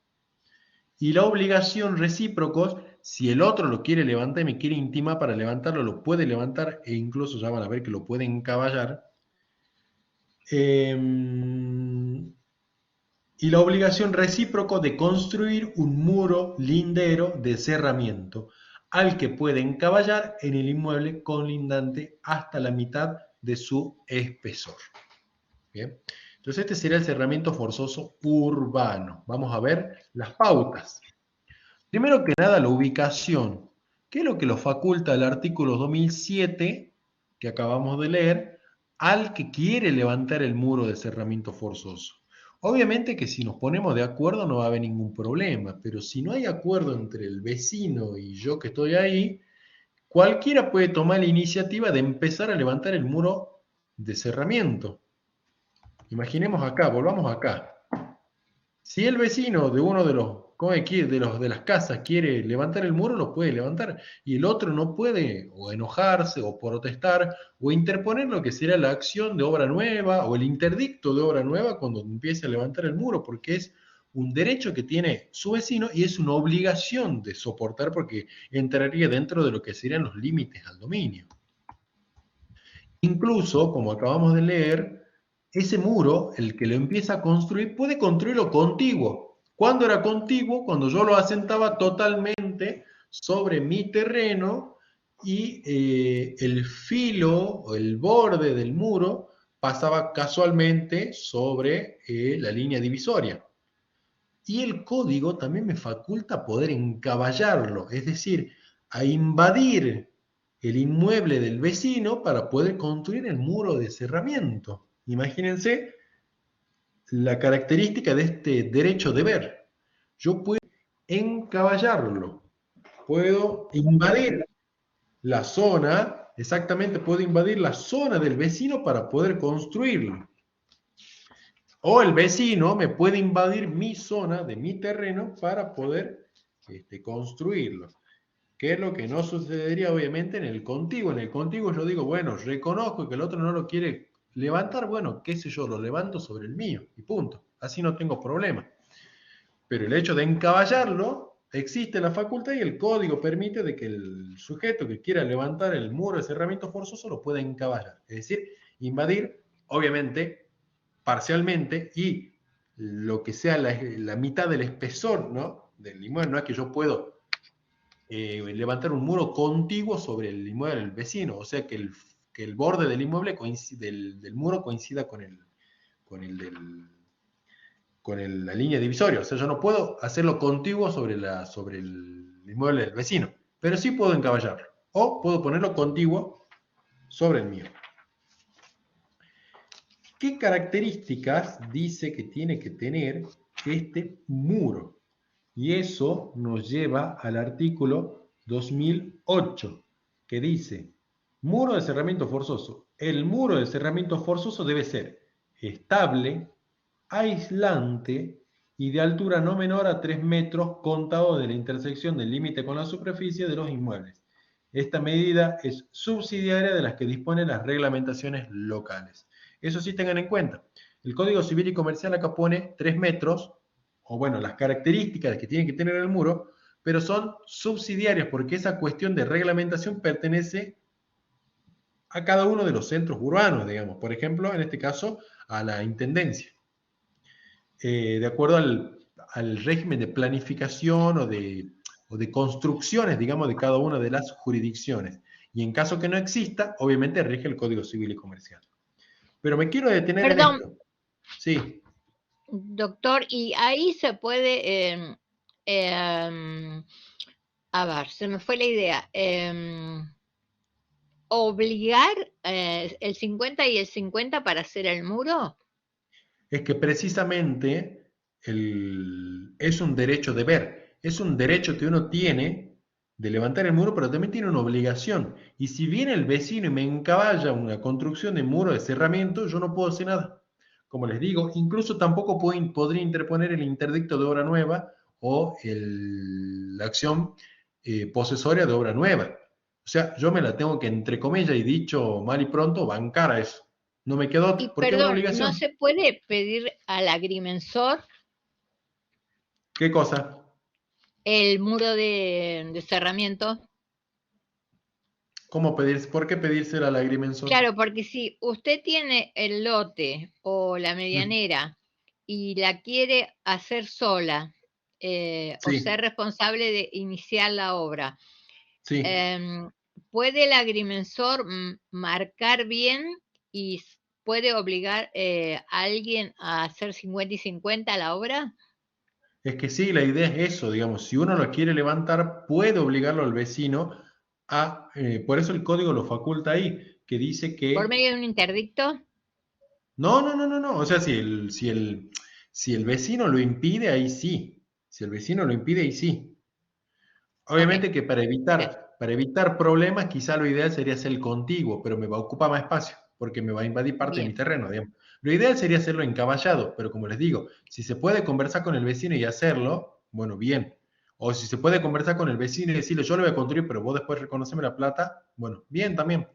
y la obligación recíprocos, si el otro lo quiere levantar y me quiere intimar para levantarlo, lo puede levantar e incluso ya van a ver que lo puede encaballar. Y la obligación recíproco de construir un muro lindero de cerramiento, al que puede encaballar en el inmueble colindante hasta la mitad de su espesor. Bien. Entonces este sería el cerramiento forzoso urbano. Vamos a ver las pautas. Primero que nada, la ubicación. ¿Qué es lo que lo faculta el artículo 2007 que acabamos de leer al que quiere levantar el muro de cerramiento forzoso? Obviamente que si nos ponemos de acuerdo no va a haber ningún problema, pero si no hay acuerdo entre el vecino y yo que estoy ahí, cualquiera puede tomar la iniciativa de empezar a levantar el muro de cerramiento. Imaginemos acá, volvamos acá. Si el vecino de uno de las casas quiere levantar el muro, lo puede levantar. Y el otro no puede o enojarse o protestar o interponer lo que será la acción de obra nueva o el interdicto de obra nueva cuando empiece a levantar el muro, porque es un derecho que tiene su vecino y es una obligación de soportar porque entraría dentro de lo que serían los límites al dominio. Incluso, como acabamos de leer, ese muro, el que lo empieza a construir, puede construirlo contiguo. ¿Cuándo era contiguo? Cuando yo lo asentaba totalmente sobre mi terreno y el filo o el borde del muro pasaba casualmente sobre la línea divisoria. Y el código también me faculta poder encaballarlo, es decir, a invadir el inmueble del vecino para poder construir el muro de cerramiento. Imagínense la característica de este derecho de ver. Yo puedo encaballarlo, puedo invadir la zona, exactamente, puedo invadir la zona del vecino para poder construirlo. O el vecino me puede invadir mi zona de mi terreno para poder construirlo. ¿Qué es lo que no sucedería obviamente en el contiguo? En el contiguo yo digo, bueno, reconozco que el otro no lo quiere levantar, bueno, qué sé yo, lo levanto sobre el mío y punto. Así no tengo problema. Pero el hecho de encaballarlo, existe la facultad y el código permite de que el sujeto que quiera levantar el muro de cerramiento forzoso lo pueda encaballar. Es decir, invadir, obviamente, parcialmente y lo que sea la mitad del espesor, ¿no?, del inmueble. No es que yo puedo levantar un muro contiguo sobre el inmueble del vecino, o sea que el borde del inmueble del muro coincida con la línea divisoria. O sea, yo no puedo hacerlo contiguo sobre el inmueble del vecino, pero sí puedo encaballarlo. O puedo ponerlo contiguo sobre el mío. ¿Qué características dice que tiene que tener este muro? Y eso nos lleva al artículo 2008, que dice, muro de cerramiento forzoso. El muro de cerramiento forzoso debe ser estable, aislante y de altura no menor a 3 metros contado de la intersección del límite con la superficie de los inmuebles. Esta medida es subsidiaria de las que disponen las reglamentaciones locales. Eso sí, tengan en cuenta. El Código Civil y Comercial acá pone 3 metros, o bueno, las características que tiene que tener el muro, pero son subsidiarias porque esa cuestión de reglamentación pertenece a cada uno de los centros urbanos, digamos. Por ejemplo, en este caso, a la intendencia. De acuerdo al régimen de planificación o de construcciones, digamos, de cada una de las jurisdicciones. Y en caso que no exista, obviamente rige el Código Civil y Comercial. Pero me quiero detener en esto. Sí. Doctor, y ahí se puede, a ver, se me fue la idea, obligar el 50 y el 50 para hacer el muro. Es que precisamente es un derecho de ver, es un derecho que uno tiene de levantar el muro, pero también tiene una obligación. Y si viene el vecino y me encaballa una construcción de muro de cerramiento, yo no puedo hacer nada. Como les digo, incluso tampoco podría interponer el interdicto de obra nueva o la acción posesoria de obra nueva. O sea, yo me la tengo que, entre comillas y dicho mal y pronto, bancar a eso. No me quedó otra, porque es una obligación. ¿No se puede pedir al agrimensor ¿Qué cosa? el muro de cerramiento? ¿Cómo pedirse? ¿Por qué pedírsela al agrimensor? Claro, porque si usted tiene el lote o la medianera y la quiere hacer sola o Sí, ser responsable de iniciar la obra, sí. ¿puede el agrimensor marcar bien y puede obligar a alguien a hacer 50 y 50 a la obra? Es que sí, la idea es eso, digamos, si uno lo quiere levantar, puede obligarlo al vecino a, por eso el código lo faculta ahí, que dice que... ¿Por medio de un interdicto? No, o sea, si el vecino lo impide, ahí sí. Si el vecino lo impide, ahí sí. Obviamente que para evitar problemas, quizá lo ideal sería hacer el contiguo, pero me va a ocupar más espacio, porque me va a invadir parte de mi terreno, digamos. Lo ideal sería hacerlo encaballado, pero como les digo, si se puede conversar con el vecino y hacerlo, bueno, bien. O si se puede conversar con el vecino y decirle, yo lo voy a construir, pero vos después reconoceme la plata, bueno, bien también.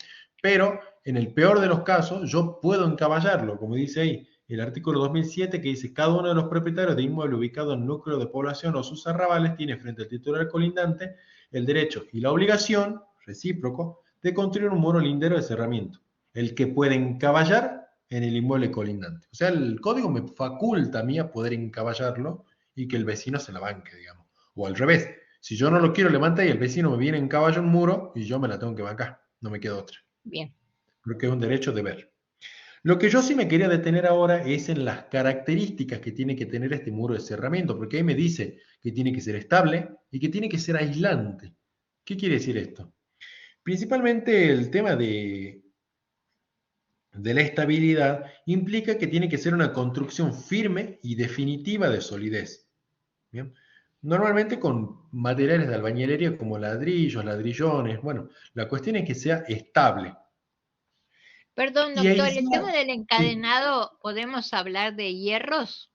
Pero en el peor de los casos, yo puedo encaballarlo, como dice ahí el artículo 2007, que dice, cada uno de los propietarios de inmueble ubicado en núcleo de población o sus arrabales tiene frente al titular colindante el derecho y la obligación, recíproco, de construir un muro lindero de cerramiento, el que puede encaballar en el inmueble colindante. O sea, el código me faculta a mí a poder encaballarlo y que el vecino se la banque, digamos. O al revés, si yo no lo quiero levantar y el vecino me viene en caballo un muro y yo me la tengo que bancar, no me queda otra. Bien. Creo que es un derecho de ver. Lo que yo sí me quería detener ahora es en las características que tiene que tener este muro de cerramiento, porque ahí me dice que tiene que ser estable y que tiene que ser aislante. ¿Qué quiere decir esto? Principalmente el tema de de la estabilidad implica que tiene que ser una construcción firme y definitiva de solidez. ¿Bien? Normalmente con materiales de albañilería como ladrillos, ladrillones, bueno, la cuestión es que sea estable. Perdón, Y doctor, el tema aislar, del sí, encadenado, ¿podemos hablar de hierros?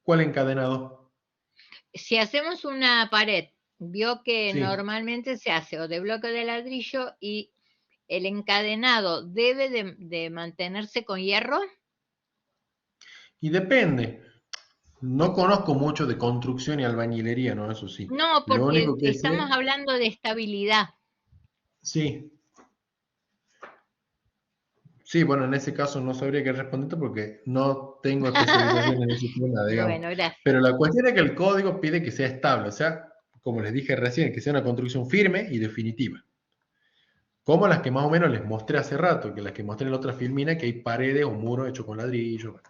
¿cuál encadenado? Si hacemos una pared, vio que Sí, normalmente se hace o de bloque de ladrillo y el encadenado debe de mantenerse con hierro. y depende. No conozco mucho de construcción y albañilería, ¿no? Eso sí. No, Lo porque único que estamos sé, hablando de estabilidad. sí, sí, bueno, en ese caso no sabría qué responderte porque no tengo especialización en ese tema, digamos. Bueno, gracias. Pero la cuestión es que el código pide que sea estable, o sea, como les dije recién, que sea una construcción firme y definitiva. Como las que más o menos les mostré hace rato, que las que mostré en la otra filmina, que hay paredes o muros hechos con ladrillo. Bueno.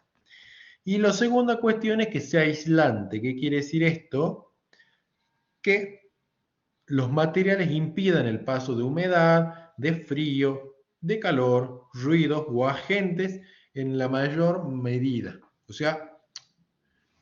Y la segunda cuestión es que sea aislante. ¿Qué quiere decir esto? Que los materiales impidan el paso de humedad, de frío, de calor, ruidos o agentes en la mayor medida. O sea,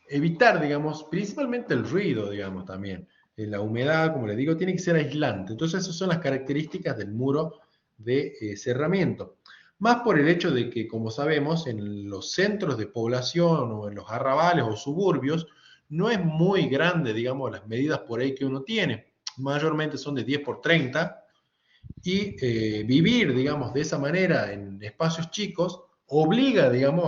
evitar, digamos, principalmente el ruido, digamos, también. La humedad, como les digo, tiene que ser aislante. Entonces, esas son las características del muro de cerramiento. Más por el hecho de que, como sabemos, en los centros de población o en los arrabales o suburbios, no es muy grande, digamos, las medidas por ahí que uno tiene. Mayormente son de 10 por 30 y vivir, digamos, de esa manera en espacios chicos obliga, digamos,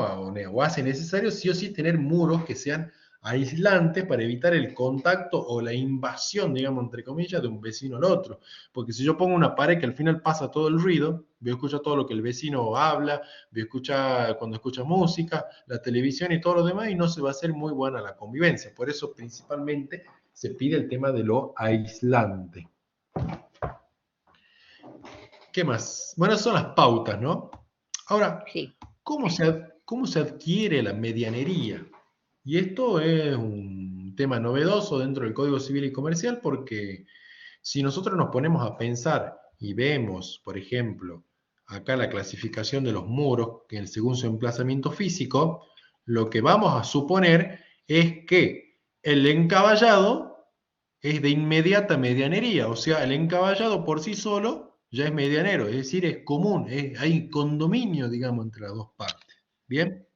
o hace necesario sí o sí tener muros que sean aislantes para evitar el contacto o la invasión, digamos, entre comillas, de un vecino al otro. Porque si yo pongo una pared que al final pasa todo el ruido, voy a escuchar todo lo que el vecino habla, voy a escuchar cuando escucha música, la televisión y todo lo demás, y no se va a hacer muy buena la convivencia. Por eso principalmente se pide el tema de lo aislante. ¿Qué más? Bueno, son las pautas, ¿no? Ahora, Sí. ¿cómo se adquiere la medianería? Y esto es un tema novedoso dentro del Código Civil y Comercial porque si nosotros nos ponemos a pensar y vemos, por ejemplo, acá la clasificación de los muros, que según su emplazamiento físico, lo que vamos a suponer es que el encaballado es de inmediata medianería, o sea, el encaballado por sí solo ya es medianero, es decir, es común, hay condominio, digamos, entre las dos partes. ¿Bien?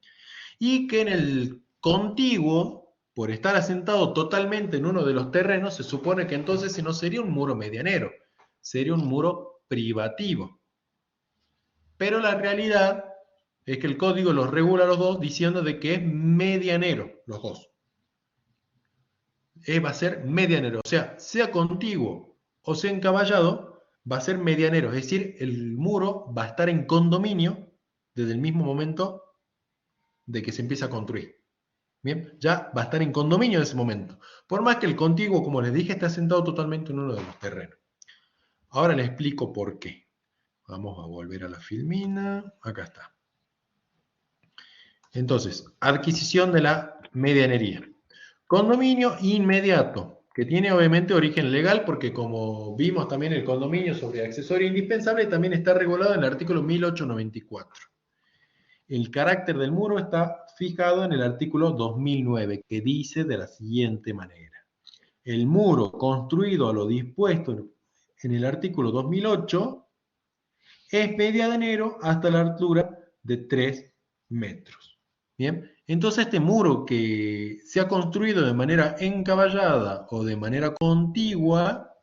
Y que en el contiguo, por estar asentado totalmente en uno de los terrenos, se supone que entonces no sería un muro medianero, sería un muro privativo. Pero la realidad es que el código los regula a los dos diciendo de que es medianero los dos. Va a ser medianero, o sea contiguo o sea encaballado, va a ser medianero, es decir, el muro va a estar en condominio desde el mismo momento de que se empieza a construir. Bien, ya va a estar en condominio en ese momento. Por más que el contiguo, como les dije, está asentado totalmente en uno de los terrenos. Ahora les explico por qué. Vamos a volver a la filmina. Acá está. Entonces, adquisición de la medianería. Condominio inmediato, que tiene obviamente origen legal porque como vimos también el condominio sobre accesorio indispensable también está regulado en el artículo 1894. El carácter del muro está fijado en el artículo 2009, que dice de la siguiente manera. El muro construido a lo dispuesto en el artículo 2008 es medianero hasta la altura de 3 metros. Bien, entonces este muro que se ha construido de manera encaballada o de manera contigua,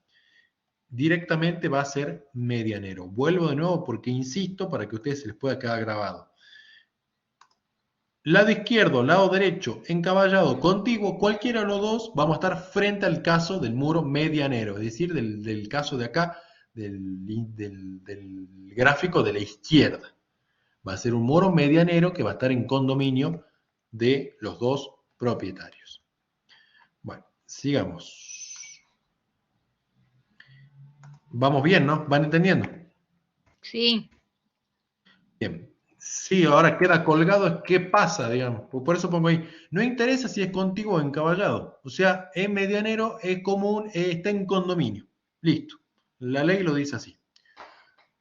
directamente va a ser medianero. Vuelvo de nuevo porque insisto para que a ustedes se les pueda quedar grabado. Lado izquierdo, lado derecho, encaballado, contiguo, cualquiera de los dos, vamos a estar frente al caso del muro medianero, es decir, del caso de acá, del gráfico de la izquierda. Va a ser un muro medianero que va a estar en condominio de los dos propietarios. Bueno, sigamos. Vamos bien, ¿no? ¿Van entendiendo? Sí. Bien. Sí, ahora queda colgado es qué pasa, digamos. Por eso pongo ahí. No interesa si es contiguo o encaballado. O sea, es medianero, es común, está en condominio. Listo. La ley lo dice así.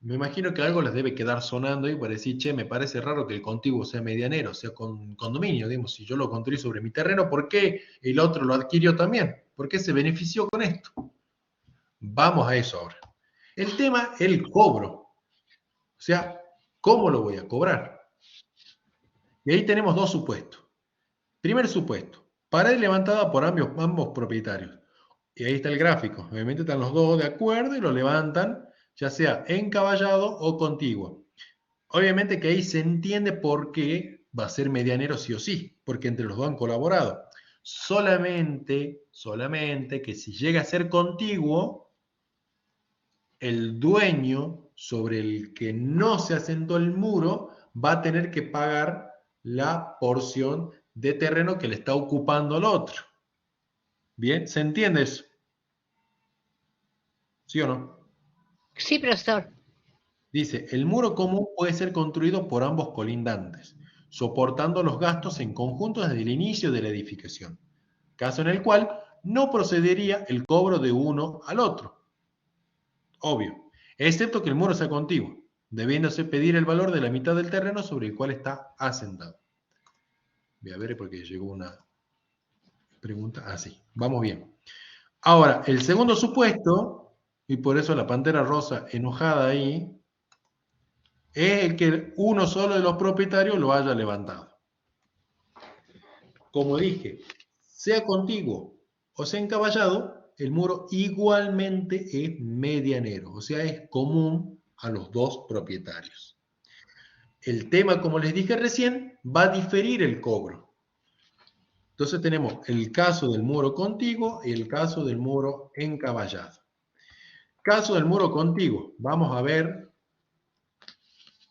Me imagino que algo les debe quedar sonando ahí para decir, che, me parece raro que el contiguo sea medianero, sea con condominio, digamos, si yo lo construí sobre mi terreno, ¿por qué el otro lo adquirió también? ¿Por qué se benefició con esto? Vamos a eso ahora. El tema es el cobro, o sea, ¿cómo lo voy a cobrar? Y ahí tenemos dos supuestos. Primer supuesto, pared levantada por ambos propietarios. Y ahí está el gráfico. Obviamente están los dos de acuerdo y lo levantan, ya sea encaballado o contiguo. Obviamente que ahí se entiende por qué va a ser medianero sí o sí, porque entre los dos han colaborado. Solamente que si llega a ser contiguo, el dueño sobre el que no se asentó el muro va a tener que pagar la porción de terreno que le está ocupando al otro. ¿Bien? ¿Se entiende eso? ¿Sí o no? Sí, profesor. Dice, el muro común puede ser construido por ambos colindantes, soportando los gastos en conjunto desde el inicio de la edificación, caso en el cual no procedería el cobro de uno al otro. Obvio, excepto que el muro sea contiguo, debiéndose pedir el valor de la mitad del terreno sobre el cual está asentado. Voy a ver porque llegó una pregunta. Ah, sí, vamos bien. Ahora, el segundo supuesto, y por eso la pantera rosa enojada ahí, es el que uno solo de los propietarios lo haya levantado. Como dije, sea contiguo o sea encaballado, el muro igualmente es medianero, o sea, es común a los dos propietarios. El tema, como les dije recién, va a diferir el cobro. Entonces tenemos el caso del muro contiguo y el caso del muro encaballado. Caso del muro contiguo, vamos a ver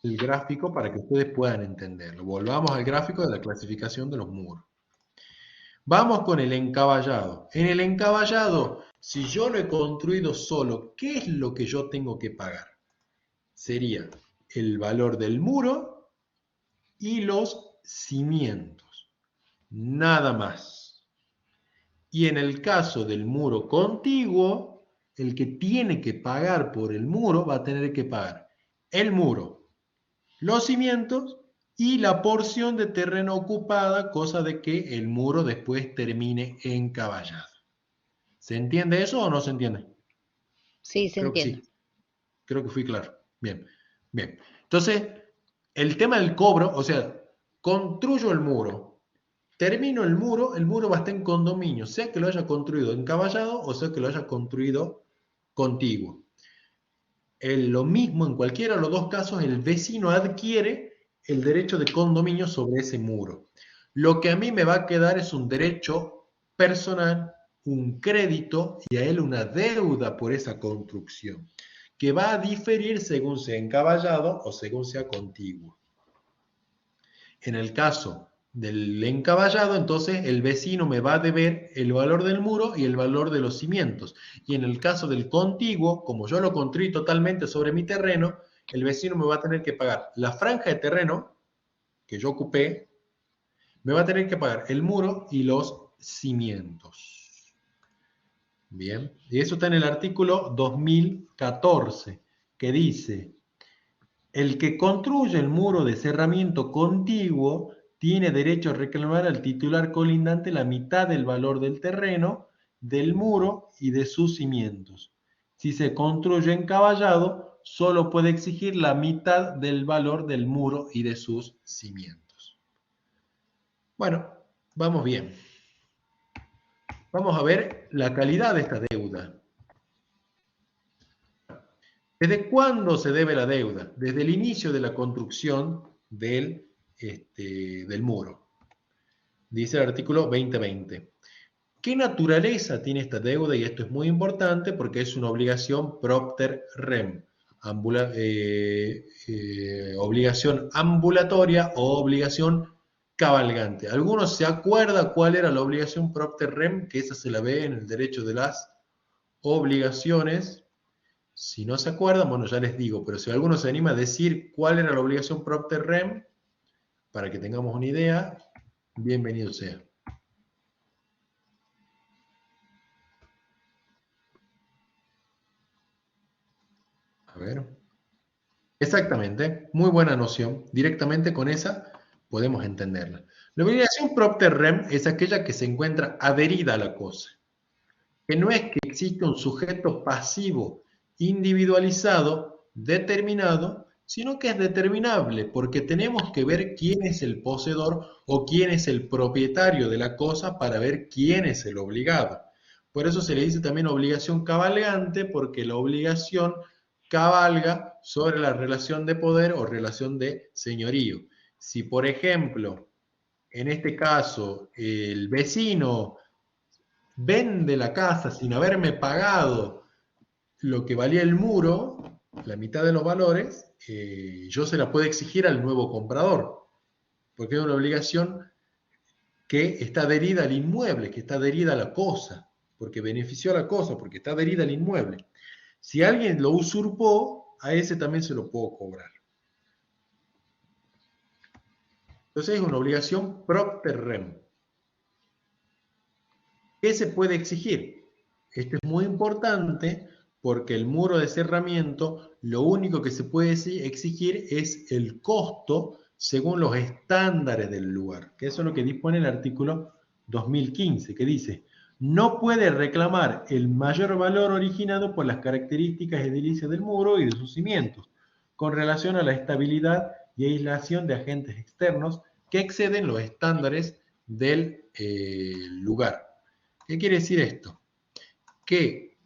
el gráfico para que ustedes puedan entenderlo. Volvamos al gráfico de la clasificación de los muros. Vamos con el encaballado. En el encaballado, si yo lo he construido solo, ¿qué es lo que yo tengo que pagar? Sería el valor del muro y los cimientos. Nada más. Y en el caso del muro contiguo, el que tiene que pagar por el muro va a tener que pagar el muro, los cimientos y la porción de terreno ocupada, cosa de que el muro después termine encaballado. ¿Se entiende eso o no se entiende? Sí, se Creo que entiende. sí. Creo que fui claro. Bien, bien. Entonces, el tema del cobro, o sea, construyo el muro, termino el muro va a estar en condominio, sea que lo haya construido encaballado o sea que lo haya construido contiguo. Lo mismo en cualquiera de los dos casos, el vecino adquiere el derecho de condominio sobre ese muro. Lo que a mí me va a quedar es un derecho personal, un crédito y a él una deuda por esa construcción, que va a diferir según sea encaballado o según sea contiguo. En el caso del encaballado, entonces el vecino me va a deber el valor del muro y el valor de los cimientos. Y en el caso del contiguo, como yo lo construí totalmente sobre mi terreno, el vecino me va a tener que pagar la franja de terreno que yo ocupé, me va a tener que pagar el muro y los cimientos. Bien, y eso está en el artículo 2014, que dice: el que construye el muro de cerramiento contiguo tiene derecho a reclamar al titular colindante la mitad del valor del terreno, del muro y de sus cimientos. Si se construye encaballado, solo puede exigir la mitad del valor del muro y de sus cimientos. Bueno, vamos bien. Vamos a ver la calidad de esta deuda. ¿Desde cuándo se debe la deuda? Desde el inicio de la construcción del muro. Dice el artículo 2020. ¿Qué naturaleza tiene esta deuda? Y esto es muy importante porque es una obligación propter rem, obligación ambulatoria o obligación cabalgante. ¿Alguno se acuerda cuál era la obligación propter rem? Que esa se la ve en el derecho de las obligaciones. Si no se acuerdan, bueno, ya les digo, pero si alguno se anima a decir cuál era la obligación propter rem, para que tengamos una idea, bienvenido sea. A ver. Exactamente, muy buena noción. Directamente con esa podemos entenderla. La obligación propter rem es aquella que se encuentra adherida a la cosa, que no es que existe un sujeto pasivo individualizado, determinado, sino que es determinable, porque tenemos que ver quién es el poseedor o quién es el propietario de la cosa para ver quién es el obligado. Por eso se le dice también obligación cabalgante, porque la obligación cabalga sobre la relación de poder o relación de señorío. Si, por ejemplo, en este caso, el vecino vende la casa sin haberme pagado lo que valía el muro, la mitad de los valores, yo se la puedo exigir al nuevo comprador, porque es una obligación que está adherida al inmueble, que está adherida a la cosa, porque benefició a la cosa, porque está adherida al inmueble. Si alguien lo usurpó, a ese también se lo puedo cobrar. Entonces es una obligación propter rem. ¿Qué se puede exigir? Esto es muy importante porque el muro de cerramiento, lo único que se puede exigir es el costo según los estándares del lugar, que eso es lo que dispone el artículo 2015, que dice, no puede reclamar el mayor valor originado por las características edilicias del muro y de sus cimientos, con relación a la estabilidad y aislación de agentes externos que exceden los estándares del lugar. ¿Qué quiere decir esto? Que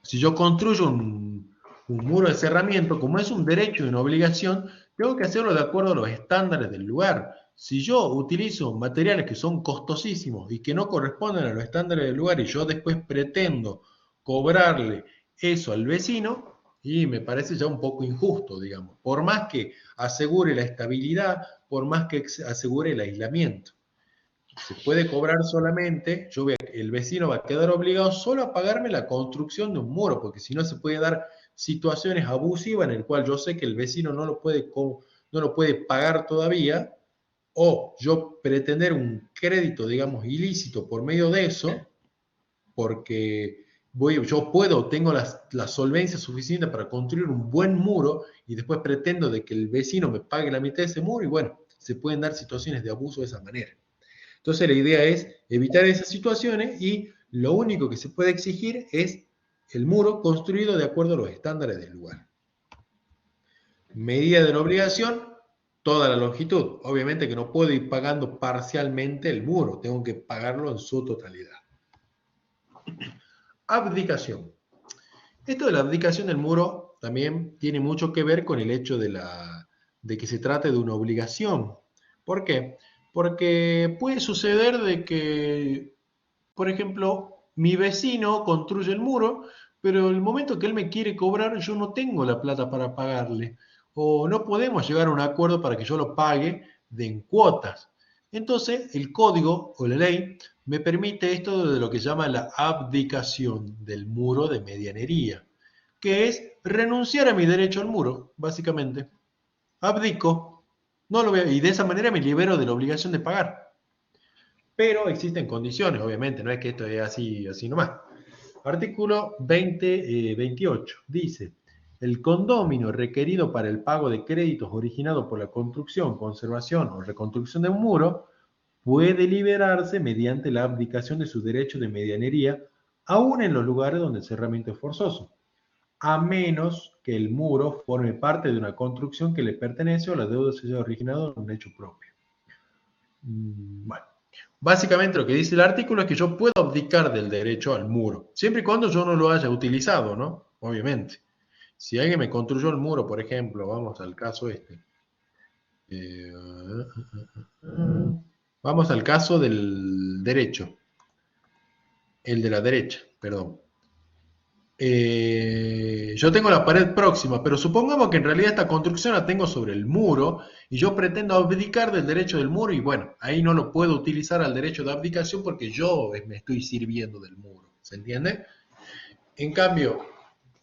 si yo construyo un muro de cerramiento, como es un derecho y una obligación, tengo que hacerlo de acuerdo a los estándares del lugar. Si yo utilizo materiales que son costosísimos y que no corresponden a los estándares del lugar y yo después pretendo cobrarle eso al vecino, y me parece ya un poco injusto, digamos, por más que asegure la estabilidad, por más que asegure el aislamiento. Se puede cobrar solamente, el vecino va a quedar obligado solo a pagarme la construcción de un muro, porque si no se puede dar situaciones abusivas en el cual yo sé que el vecino no lo puede pagar todavía, o yo pretender un crédito, digamos, ilícito por medio de eso, porque tengo la solvencia suficiente para construir un buen muro y después pretendo de que el vecino me pague la mitad de ese muro y bueno, se pueden dar situaciones de abuso de esa manera. Entonces la idea es evitar esas situaciones y lo único que se puede exigir es el muro construido de acuerdo a los estándares del lugar. Medida de la obligación, toda la longitud. Obviamente que no puedo ir pagando parcialmente el muro, tengo que pagarlo en su totalidad. Abdicación. Esto de la abdicación del muro también tiene mucho que ver con el hecho de que se trate de una obligación. ¿Por qué? Porque puede suceder de que, por ejemplo, mi vecino construye el muro, pero el momento que él me quiere cobrar, yo no tengo la plata para pagarle. O no podemos llegar a un acuerdo para que yo lo pague en cuotas. Entonces, el código o la ley me permite esto de lo que se llama la abdicación del muro de medianería, que es renunciar a mi derecho al muro, básicamente. Abdico, no lo veo, y de esa manera me libero de la obligación de pagar. Pero existen condiciones, obviamente, no es que esto es así nomás. Artículo 28 dice, el condominio requerido para el pago de créditos originados por la construcción, conservación o reconstrucción de un muro puede liberarse mediante la abdicación de su derecho de medianería, aún en los lugares donde el cerramiento es forzoso, a menos que el muro forme parte de una construcción que le pertenece o la deuda se haya originado en un hecho propio. Bueno, básicamente lo que dice el artículo es que yo puedo abdicar del derecho al muro, siempre y cuando yo no lo haya utilizado, ¿no? Obviamente. Si alguien me construyó el muro, por ejemplo, vamos al caso este. Vamos al caso del derecho. El de la derecha, perdón. Yo tengo la pared próxima, pero supongamos que en realidad esta construcción la tengo sobre el muro y yo pretendo abdicar del derecho del muro y bueno, ahí no lo puedo utilizar al derecho de abdicación porque yo me estoy sirviendo del muro, ¿se entiende? En cambio,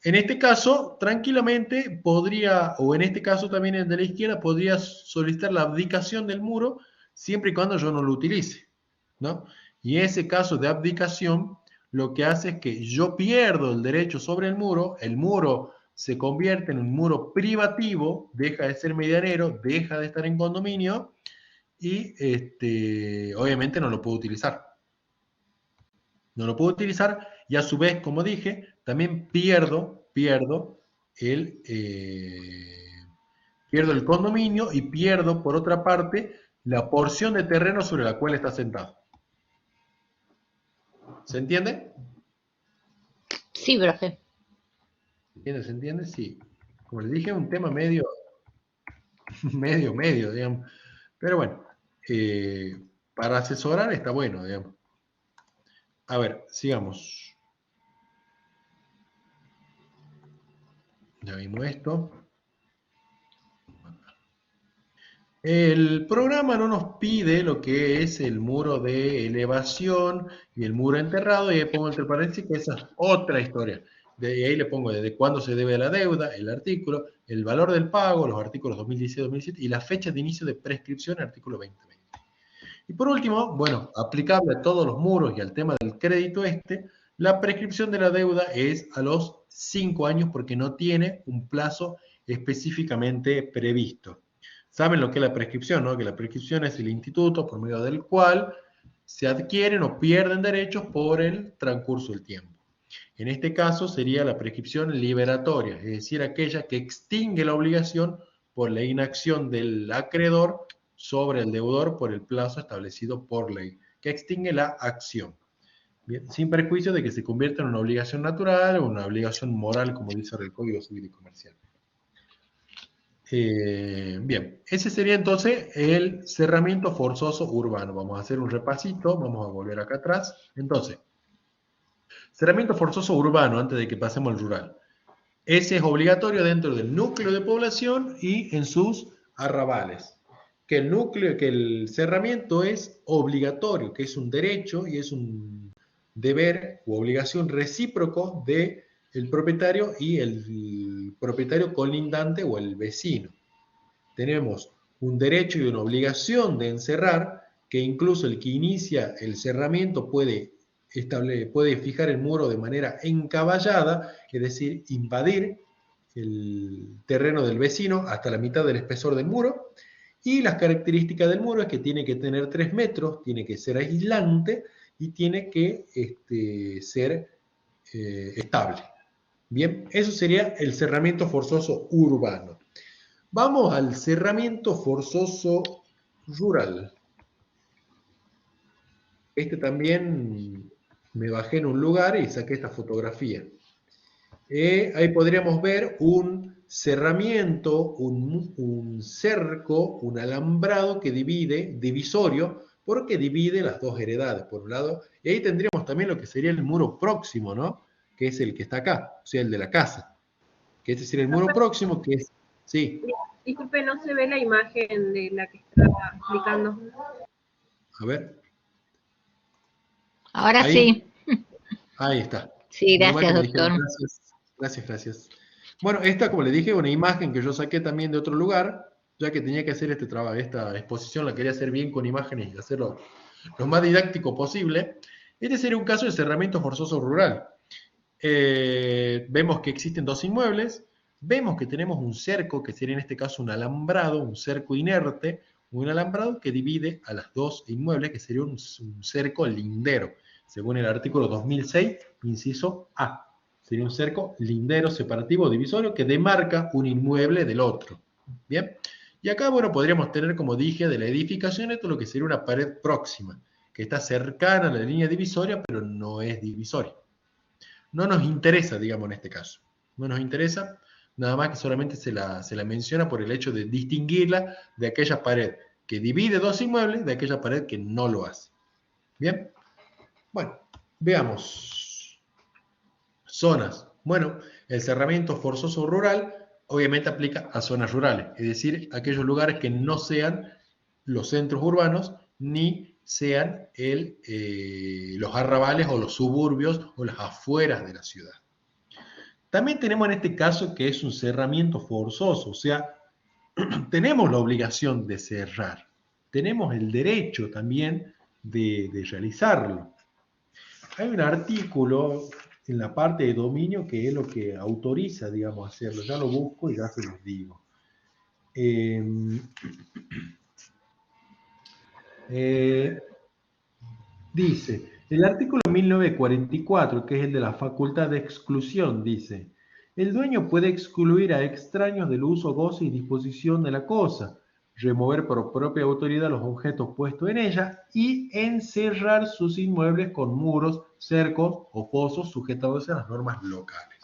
en este caso, tranquilamente podría, o en este caso también el de la izquierda, podría solicitar la abdicación del muro siempre y cuando yo no lo utilice, ¿no? Y ese caso de abdicación lo que hace es que yo pierdo el derecho sobre el muro se convierte en un muro privativo, deja de ser medianero, deja de estar en condominio y obviamente no lo puedo utilizar. No lo puedo utilizar y a su vez, como dije, también pierdo el condominio y pierdo, por otra parte, la porción de terreno sobre la cual está sentado. ¿Se entiende? Sí, profe. ¿Se entiende? Sí. Como les dije, es un tema medio, medio, digamos. Pero bueno, para asesorar está bueno, digamos. A ver, sigamos. Ya vimos esto. El programa no nos pide lo que es el muro de elevación y el muro enterrado, y ahí pongo entre paréntesis que esa es otra historia. De ahí le pongo desde cuándo se debe la deuda, el artículo, el valor del pago, los artículos 2016-2017 y la fecha de inicio de prescripción, artículo 2020. Y por último, bueno, aplicable a todos los muros y al tema del crédito la prescripción de la deuda es a los 5 años porque no tiene un plazo específicamente previsto. ¿Saben lo que es la prescripción, no? Que la prescripción es el instituto por medio del cual se adquieren o pierden derechos por el transcurso del tiempo. En este caso sería la prescripción liberatoria, es decir, aquella que extingue la obligación por la inacción del acreedor sobre el deudor por el plazo establecido por ley, que extingue la acción. Bien, sin perjuicio de que se convierta en una obligación natural o una obligación moral, como dice el Código Civil y Comercial. Bien, ese sería entonces el cerramiento forzoso urbano. Vamos a hacer un repasito, vamos a volver acá atrás. Entonces, cerramiento forzoso urbano, antes de que pasemos al rural. Ese es obligatorio dentro del núcleo de población y en sus arrabales. Que el cerramiento es obligatorio, que es un derecho y es un deber u obligación recíproco de el propietario y el propietario colindante o el vecino. Tenemos un derecho y una obligación de encerrar, que incluso el que inicia el cerramiento puede fijar el muro de manera encaballada, es decir, invadir el terreno del vecino hasta la mitad del espesor del muro. Y las características del muro es que tiene que tener 3 metros, tiene que ser aislante y tiene que ser estable. Bien, eso sería el cerramiento forzoso urbano. Vamos al cerramiento forzoso rural. También me bajé en un lugar y saqué esta fotografía. Ahí podríamos ver un cerramiento, un cerco, un alambrado que divisorio, porque divide las dos heredades, por un lado. Y ahí tendríamos también lo que sería el muro próximo, ¿no? Que es el que está acá, o sea, el de la casa. Que este sería el muro próximo, que es... Sí. Disculpe, no se ve la imagen de la que estaba explicando. A ver. Ahora ¿Ahí? Sí. Ahí está. Sí, gracias, doctor. Gracias. Bueno, esta, como le dije, una imagen que yo saqué también de otro lugar, ya que tenía que hacer esta exposición, la quería hacer bien con imágenes y hacerlo lo más didáctico posible. Este sería un caso de cerramiento forzoso rural. Vemos que existen dos inmuebles, vemos que tenemos un cerco, que sería en este caso un alambrado, un cerco inerte, un alambrado que divide a las dos inmuebles, que sería un cerco lindero, según el artículo 2006, inciso A. Sería un cerco lindero, separativo, divisorio, que demarca un inmueble del otro. Bien. Y acá, bueno, podríamos tener, como dije, de la edificación, esto lo que sería una pared próxima, que está cercana a la línea divisoria, pero no es divisoria. No nos interesa, digamos, en este caso. No nos interesa, nada más que solamente se la menciona por el hecho de distinguirla de aquella pared que divide dos inmuebles de aquella pared que no lo hace. ¿Bien? Bueno, veamos. Zonas. Bueno, el cerramiento forzoso rural obviamente aplica a zonas rurales, es decir, aquellos lugares que no sean los centros urbanos ni sean los arrabales o los suburbios o las afueras de la ciudad. También tenemos en este caso que es un cerramiento forzoso, o sea, tenemos la obligación de cerrar, tenemos el derecho también de realizarlo. Hay un artículo en la parte de dominio, que es lo que autoriza, digamos, hacerlo. Ya lo busco y ya se los digo. Dice, el artículo 1944, que es el de la facultad de exclusión, dice, el dueño puede excluir a extraños del uso, goce y disposición de la cosa, remover por propia autoridad los objetos puestos en ella y encerrar sus inmuebles con muros, cercos o fosos sujetados a las normas locales.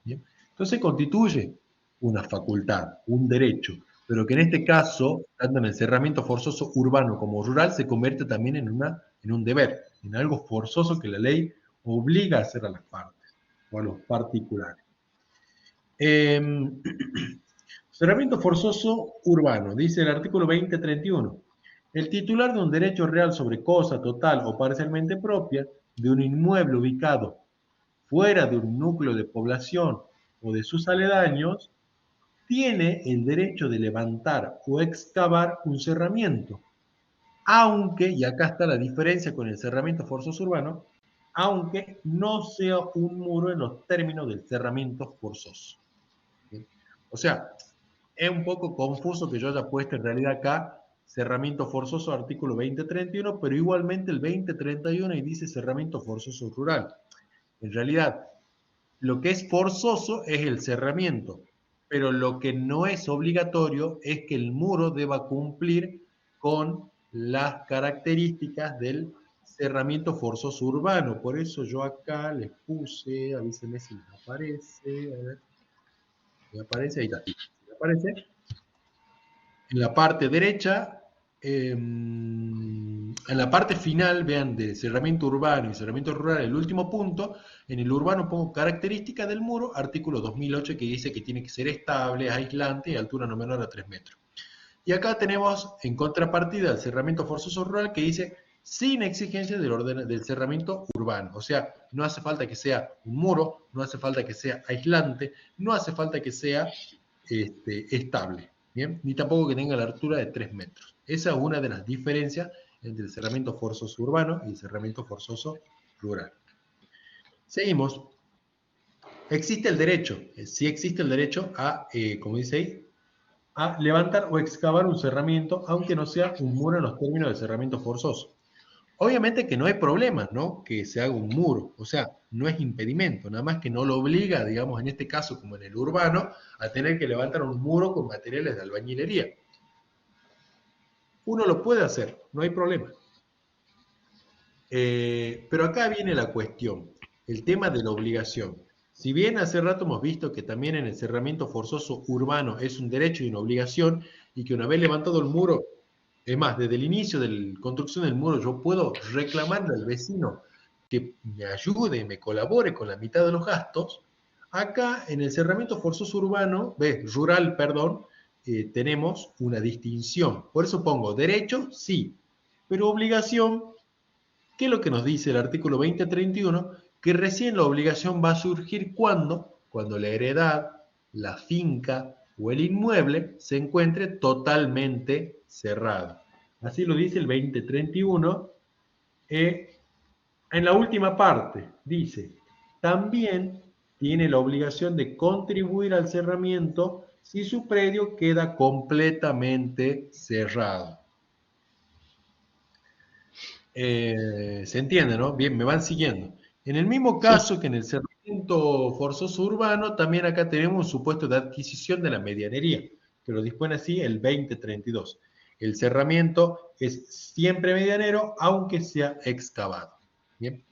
¿Bien? Entonces constituye una facultad, un derecho, pero que en este caso, tanto en el cerramiento forzoso urbano como rural, se convierte también en un deber, en algo forzoso que la ley obliga a hacer a las partes o a los particulares. Cerramiento forzoso urbano, dice el artículo 2031. El titular de un derecho real sobre cosa total o parcialmente propia de un inmueble ubicado fuera de un núcleo de población o de sus aledaños, tiene el derecho de levantar o excavar un cerramiento, aunque, y acá está la diferencia con el cerramiento forzoso urbano, aunque no sea un muro en los términos del cerramiento forzoso. ¿Bien? O sea, es un poco confuso que yo haya puesto en realidad acá cerramiento forzoso artículo 2031, pero igualmente el 2031 y dice cerramiento forzoso rural. En realidad, lo que es forzoso es el cerramiento, pero lo que no es obligatorio es que el muro deba cumplir con las características del cerramiento forzoso urbano. Por eso yo acá les puse, avísenme si les aparece, a ver, ¿me aparece? Ahí está, ¿me aparece? En la parte derecha, en la parte final, vean, de cerramiento urbano y cerramiento rural, el último punto, en el urbano pongo características del muro, artículo 2008, que dice que tiene que ser estable, aislante y altura no menor a 3 metros. Y acá tenemos, en contrapartida, el cerramiento forzoso rural, que dice sin exigencia del cerramiento urbano. O sea, no hace falta que sea un muro, no hace falta que sea aislante, no hace falta que sea estable. ¿Bien? Ni tampoco que tenga la altura de 3 metros. Esa es una de las diferencias entre el cerramiento forzoso urbano y el cerramiento forzoso rural. Seguimos. Existe el derecho, sí existe el derecho a, como dice ahí, a levantar o excavar un cerramiento, aunque no sea un muro en los términos del cerramiento forzoso. Obviamente que no hay problema, ¿no? Que se haga un muro, o sea, no es impedimento, nada más que no lo obliga, digamos, en este caso, como en el urbano, a tener que levantar un muro con materiales de albañilería. Uno lo puede hacer, no hay problema. Pero acá viene la cuestión, el tema de la obligación. Si bien hace rato hemos visto que también en el cerramiento forzoso urbano es un derecho y una obligación, y que una vez levantado el muro, es más, desde el inicio de la construcción del muro yo puedo reclamarle al vecino que me ayude, me colabore con la mitad de los gastos, acá en el cerramiento forzoso urbano, rural, perdón, tenemos una distinción. Por eso pongo derecho, sí, pero obligación, ¿qué es lo que nos dice el artículo 2031? Que recién la obligación va a surgir cuando la heredad, la finca o el inmueble se encuentre totalmente cerrado. Así lo dice el 2031. En la última parte dice, también tiene la obligación de contribuir al cerramiento si su predio queda completamente cerrado. Se entiende, ¿no? Bien, me van siguiendo. En el mismo caso que en el cerramiento forzoso urbano, también acá tenemos un supuesto de adquisición de la medianería, que lo dispone así el 2032. El cerramiento es siempre medianero, aunque sea excavado. Bien.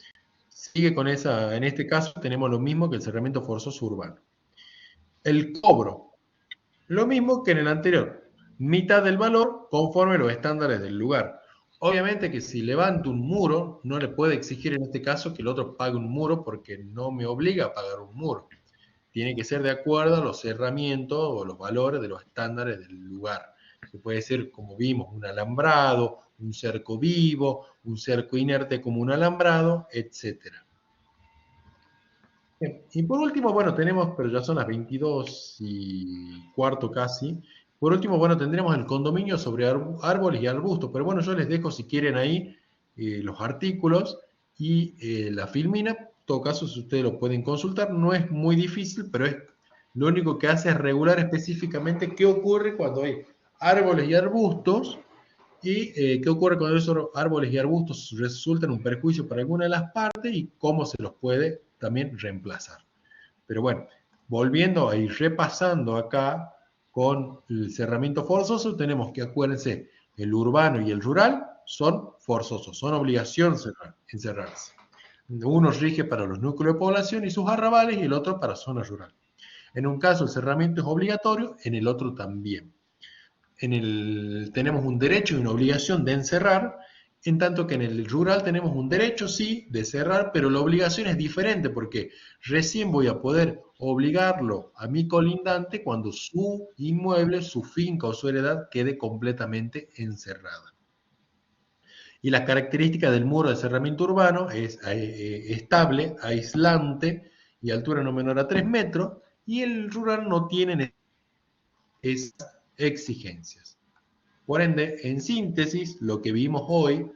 Sigue con esa, en este caso tenemos lo mismo que el cerramiento forzoso urbano. El cobro, lo mismo que en el anterior, mitad del valor conforme a los estándares del lugar. Obviamente que si levanto un muro, no le puede exigir en este caso que el otro pague un muro porque no me obliga a pagar un muro. Tiene que ser de acuerdo a los cerramientos o los valores de los estándares del lugar. Que puede ser, como vimos, un alambrado, un cerco vivo, un cerco inerte como un alambrado, etc. Bien. Y por último, bueno, tenemos, pero ya son las 22:15 casi. Por último, bueno, tendremos el condominio sobre árboles y arbustos. Pero bueno, yo les dejo si quieren ahí los artículos y la filmina todo caso, si ustedes lo pueden consultar, no es muy difícil, pero lo único que hace es regular específicamente qué ocurre cuando hay árboles y arbustos y qué ocurre cuando esos árboles y arbustos resultan un perjuicio para alguna de las partes y cómo se los puede también reemplazar. Pero bueno, volviendo a ir repasando acá con el cerramiento forzoso, tenemos que, acuérdense, el urbano y el rural son forzosos, son obligación encerrarse. Uno rige para los núcleos de población y sus arrabales y el otro para zonas rurales. En un caso el cerramiento es obligatorio, en el otro también. Tenemos un derecho y una obligación de encerrar, en tanto que en el rural tenemos un derecho, sí, de cerrar, pero la obligación es diferente porque recién voy a poder obligarlo a mi colindante cuando su inmueble, su finca o su heredad quede completamente encerrada. Y la característica del muro de cerramiento urbano es estable, aislante y altura no menor a 3 metros, y el rural no tiene esas exigencias. Por ende, en síntesis, lo que vimos hoy,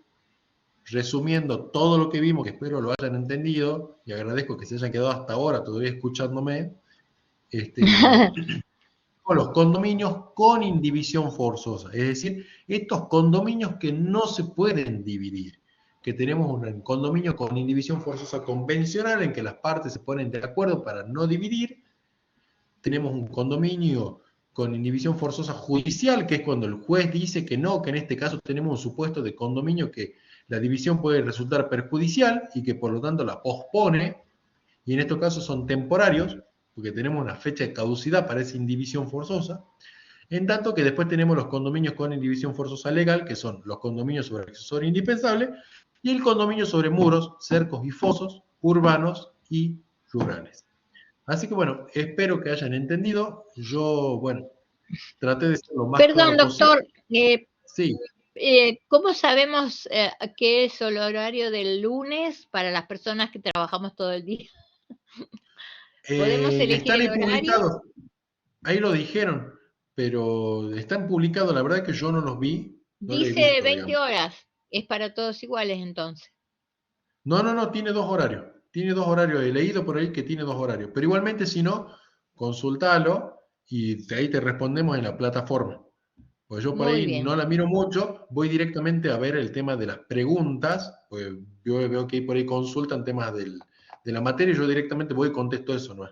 resumiendo todo lo que vimos, que espero lo hayan entendido, y agradezco que se hayan quedado hasta ahora todavía escuchándome, los condominios con indivisión forzosa, es decir, estos condominios que no se pueden dividir, que tenemos un condominio con indivisión forzosa convencional en que las partes se ponen de acuerdo para no dividir, tenemos un condominio con indivisión forzosa judicial, que es cuando el juez dice que no, que en este caso tenemos un supuesto de condominio que la división puede resultar perjudicial y que por lo tanto la pospone, y en estos casos son temporarios, porque tenemos una fecha de caducidad para esa indivisión forzosa, en tanto que después tenemos los condominios con indivisión forzosa legal, que son los condominios sobre accesorio indispensable, y el condominio sobre muros, cercos y fosos, urbanos y rurales. Así que bueno, espero que hayan entendido. Yo, bueno, traté de ser lo más Perdón, claro posible. doctor, Sí. ¿Cómo sabemos qué es el horario del lunes para las personas que trabajamos todo el día? ¿Podemos elegir Están el ahí horario? publicados. Ahí lo dijeron, pero están publicados. La verdad es que yo no los vi. No lo he Dice visto, 20 digamos. horas. Es para todos iguales entonces. No, tiene 2 horarios. Tiene 2 horarios. He leído por ahí que tiene 2 horarios. Pero igualmente, si no, consultalo y de ahí te respondemos en la plataforma. Pues yo por Muy ahí bien. no la miro mucho, voy directamente a ver el tema de las preguntas, pues yo veo que por ahí consultan temas de la materia y yo directamente voy y contesto eso, ¿no?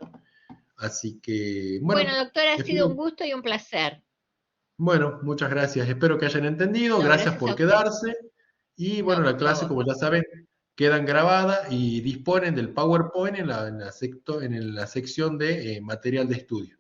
Así que, Bueno, doctor, ha sido un espero, gusto y un placer. bueno, muchas gracias, espero que hayan entendido, No, gracias gracias a por usted. quedarse y bueno, No, la por clase, favor. como ya saben, quedan grabadas y disponen del PowerPoint en la sección de material de estudio.